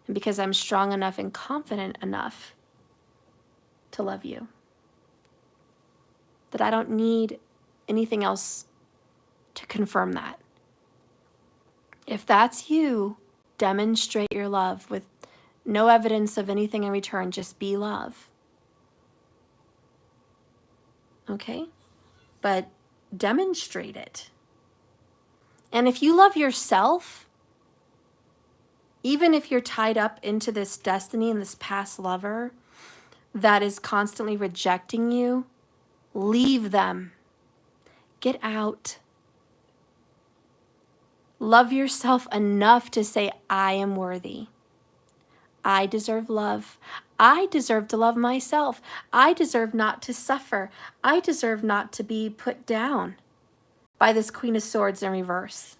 and because I'm strong enough and confident enough to love you, that I don't need anything else to confirm that. If that's you, demonstrate your love with no evidence of anything in return. Just be love. Okay? But demonstrate it. And if you love yourself, even if you're tied up into this destiny and this past lover that is constantly rejecting you, leave them. Get out. Love yourself enough to say, I am worthy. I deserve love. I deserve to love myself. I deserve not to suffer. I deserve not to be put down by this Queen of Swords in reverse.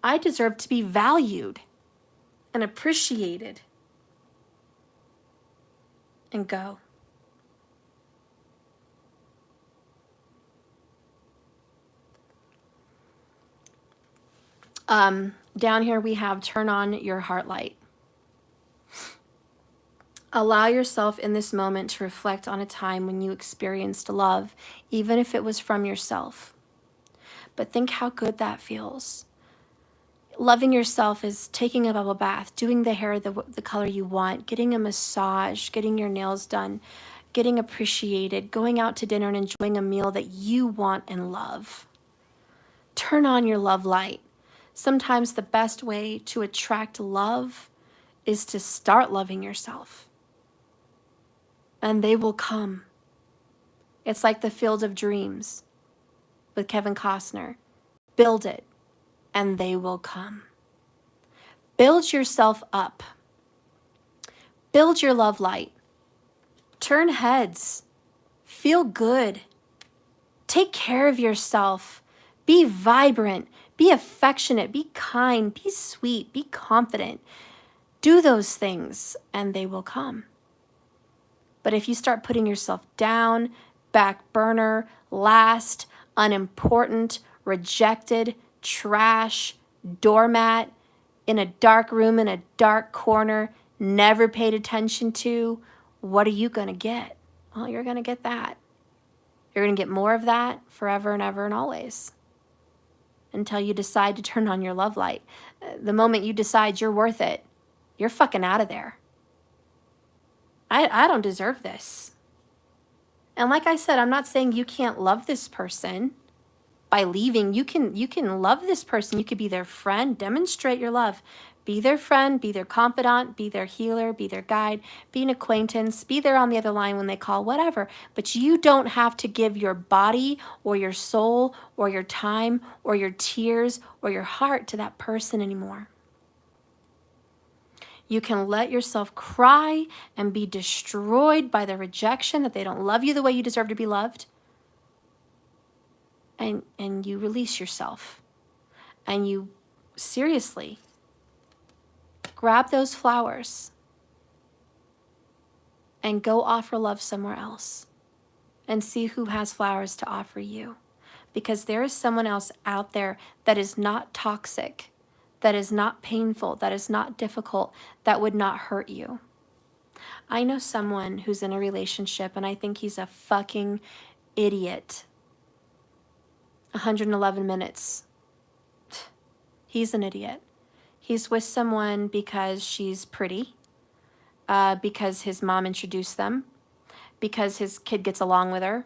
I deserve to be valued and appreciated. And go. Down here we have turn on your heart light. Allow yourself in this moment to reflect on a time when you experienced love, even if it was from yourself. But think how good that feels. Loving yourself is taking a bubble bath, doing the hair the color you want, getting a massage, getting your nails done, getting appreciated, going out to dinner and enjoying a meal that you want and love. Turn on your love light. Sometimes the best way to attract love is to start loving yourself. And they will come. It's like the Field of Dreams with Kevin Costner. Build it, and they will come. Build yourself up. Build your love light. Turn heads. Feel good. Take care of yourself. Be vibrant. Be affectionate. Be kind. Be sweet. Be confident. Do those things, and they will come. But if you start putting yourself down, back burner, last, unimportant, rejected, trash, doormat, in a dark room, in a dark corner, never paid attention to, what are you going to get? Well, you're going to get that. You're going to get more of that forever and ever and always until you decide to turn on your love light. The moment you decide you're worth it, you're fucking out of there. I don't deserve this. And like I said, I'm not saying you can't love this person by leaving. You can love this person. You could be their friend, demonstrate your love. Be their friend, be their confidant, be their healer, be their guide, be an acquaintance, be there on the other line when they call, whatever. But you don't have to give your body or your soul or your time or your tears or your heart to that person anymore. You can let yourself cry and be destroyed by the rejection that they don't love you the way you deserve to be loved. And you release yourself. And you seriously grab those flowers and go offer love somewhere else. And see who has flowers to offer you. Because there is someone else out there that is not toxic, that is not painful, that is not difficult, that would not hurt you. I know someone who's in a relationship and I think he's a fucking idiot. 111 minutes. He's an idiot. He's with someone because she's pretty, because his mom introduced them, because his kid gets along with her.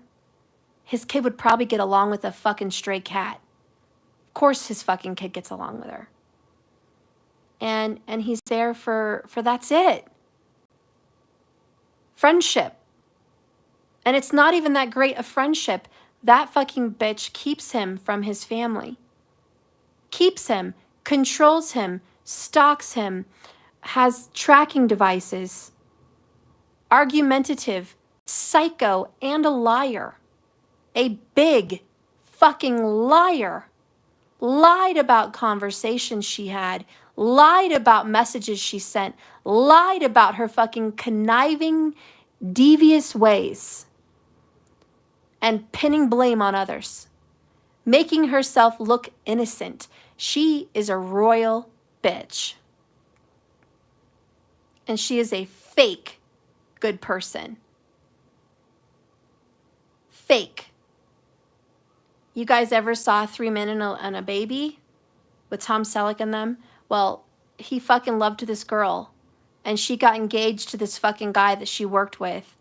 His kid would probably get along with a fucking stray cat. Of course his fucking kid gets along with her. And he's there for that's it. Friendship. And it's not even that great a friendship. That fucking bitch keeps him from his family. Keeps him, controls him, stalks him, has tracking devices. Argumentative, psycho, and a liar. A big fucking liar. Lied about conversations she had, lied about messages she sent, lied about her fucking conniving, devious ways, and pinning blame on others, making herself look innocent. She is a royal bitch. And she is a fake good person. Fake. You guys ever saw 3 Men and a Baby with Tom Selleck in them? Well, he fucking loved this girl. And she got engaged to this fucking guy that she worked with.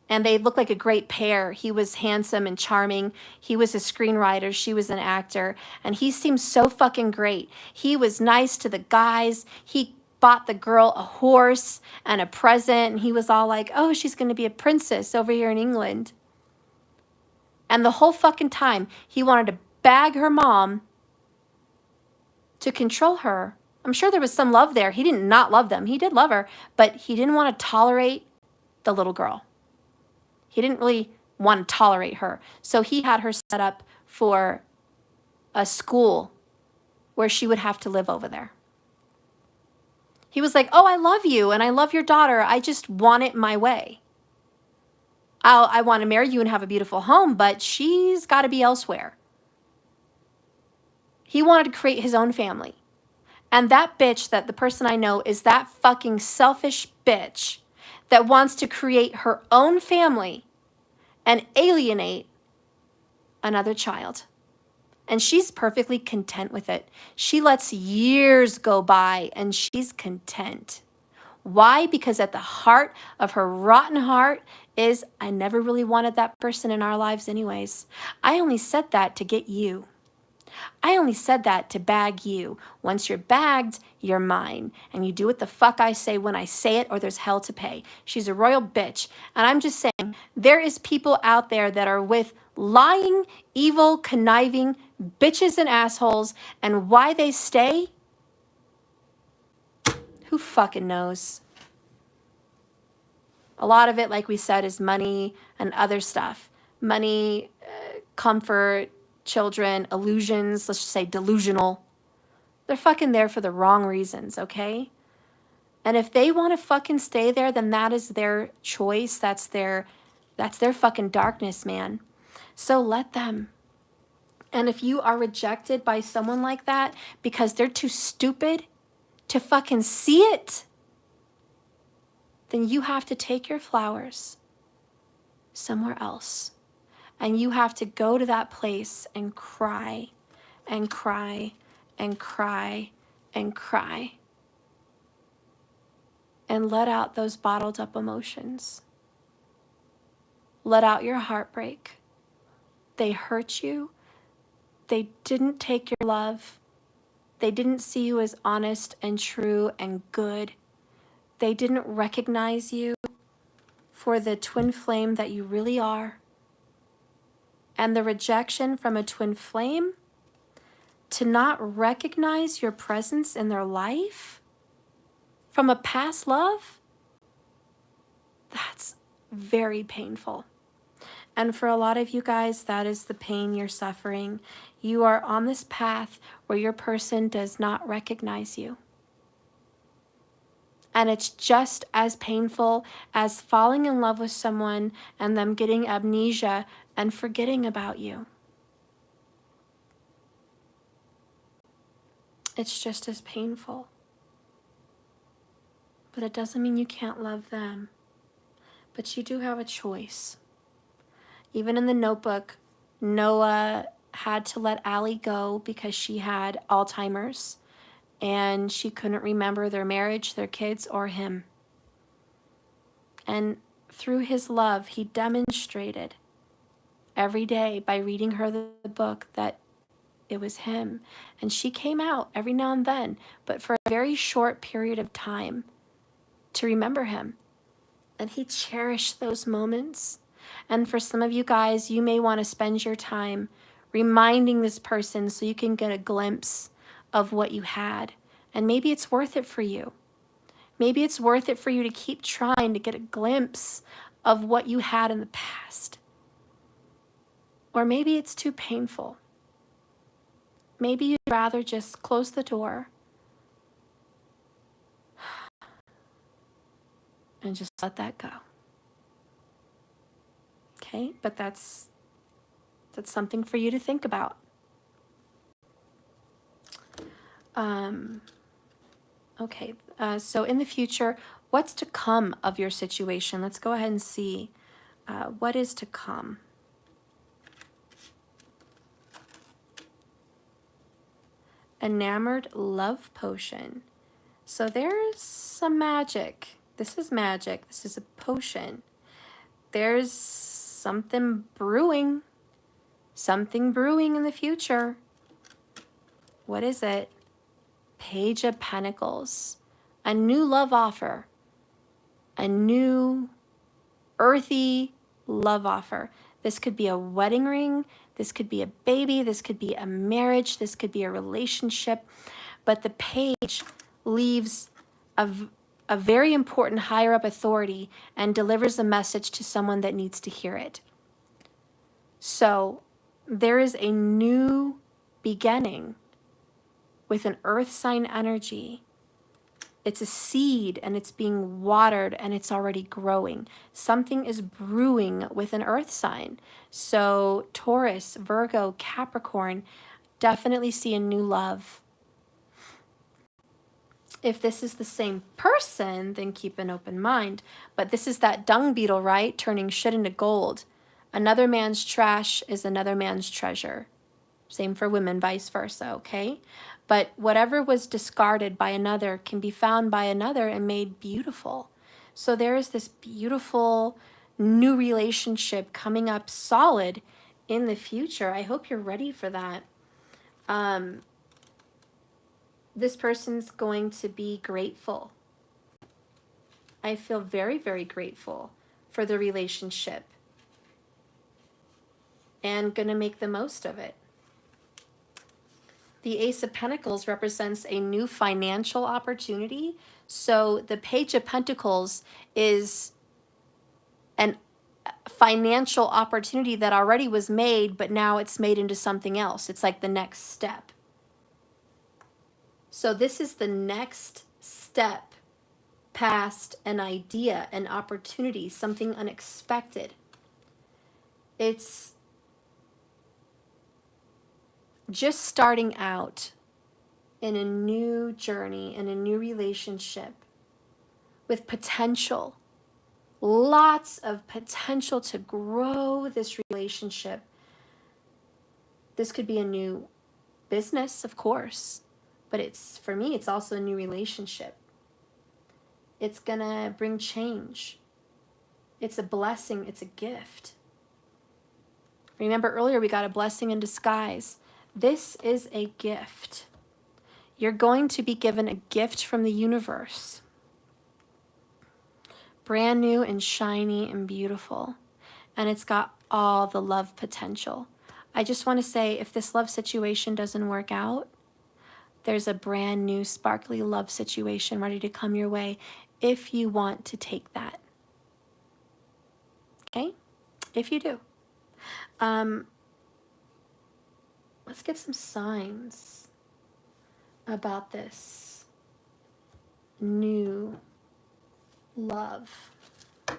And they looked like a great pair. He was handsome and charming. He was a screenwriter. She was an actor. And he seemed so fucking great. He was nice to the guys. He bought the girl a horse and a present. And he was all like, oh, she's going to be a princess over here in England. And the whole fucking time, he wanted to bag her mom to control her. I'm sure there was some love there. He didn't not love them. He did love her, but he didn't want to tolerate the little girl. He didn't really want to tolerate her. So he had her set up for a school where she would have to live over there. He was like, oh, I love you and I love your daughter. I just want it my way. I want to marry you and have a beautiful home, but she's got to be elsewhere. He wanted to create his own family. And that bitch, that the person I know, is that fucking selfish bitch that wants to create her own family and alienate another child. And she's perfectly content with it. She lets years go by and she's content. Why? Because at the heart of her rotten heart is, I never really wanted that person in our lives anyways. I only said that to get you. I only said that to bag you. Once you're bagged, you're mine. And you do what the fuck I say when I say it, or there's hell to pay. She's a royal bitch. And I'm just saying, there is people out there that are with lying, evil, conniving bitches and assholes. And why they stay? Who fucking knows? A lot of it, like we said, is money and other stuff. Money, comfort, children, illusions, let's just say delusional. They're fucking there for the wrong reasons, okay? And if they want to fucking stay there, then that is their choice. That's their fucking darkness, man. So let them. And if you are rejected by someone like that because they're too stupid to fucking see it, then you have to take your flowers somewhere else. And you have to go to that place and cry and cry and cry and cry and let out those bottled up emotions. Let out your heartbreak. They hurt you. They didn't take your love. They didn't see you as honest and true and good. They didn't recognize you for the twin flame that you really are. And the rejection from a twin flame, to not recognize your presence in their life from a past love, that's very painful. And for a lot of you guys, that is the pain you're suffering. You are on this path where your person does not recognize you. And it's just as painful as falling in love with someone and them getting amnesia and forgetting about you. It's just as painful. But it doesn't mean you can't love them. But you do have a choice. Even in the Notebook, Noah had to let Allie go because she had Alzheimer's and she couldn't remember their marriage, their kids, or him. And through his love, he demonstrated every day by reading her the book that it was him. And she came out every now and then, but for a very short period of time to remember him. And he cherished those moments. And for some of you guys, you may want to spend your time reminding this person so you can get a glimpse of what you had. And maybe it's worth it for you. Maybe it's worth it for you to keep trying to get a glimpse of what you had in the past. Or maybe it's too painful. Maybe you'd rather just close the door and just let that go. Okay, but that's something for you to think about. Okay, so in the future, what's to come of your situation? Let's go ahead and see what is to come. Enamored love potion. So there's some magic. This is magic. This is a potion. There's something brewing. Something brewing in the future. What is it? Page of Pentacles. A new love offer. A new earthy love offer. This could be a wedding ring. This could be a baby. This could be a marriage. This could be a relationship. But the page leaves a very important higher up authority and delivers a message to someone that needs to hear it. So there is a new beginning with an earth sign energy. It's a seed and it's being watered and it's already growing. Something is brewing with an earth sign. So Taurus, Virgo, Capricorn, definitely see a new love. If this is the same person, then keep an open mind. But this is that dung beetle, right? Turning shit into gold. Another man's trash is another man's treasure. Same for women, vice versa, okay? But whatever was discarded by another can be found by another and made beautiful. So there is this beautiful new relationship coming up solid in the future. I hope you're ready for that. This person's going to be grateful. I feel very, very grateful for the relationship and going to make the most of it. The Ace of Pentacles represents a new financial opportunity. So the Page of Pentacles is an financial opportunity that already was made, but now it's made into something else. It's like the next step. So this is the next step past an idea, an opportunity, something unexpected. It's just starting out in a new journey, in a new relationship with potential, lots of potential to grow this relationship. This could be a new business, of course, but for me, it's also a new relationship. It's gonna bring change. It's a blessing, it's a gift. Remember earlier we got a blessing in disguise. This is a gift. You're going to be given a gift from the universe. Brand new and shiny and beautiful. And it's got all the love potential. I just want to say, if this love situation doesn't work out, there's a brand new sparkly love situation ready to come your way if you want to take that. Okay? If you do. Let's get some signs about this new love.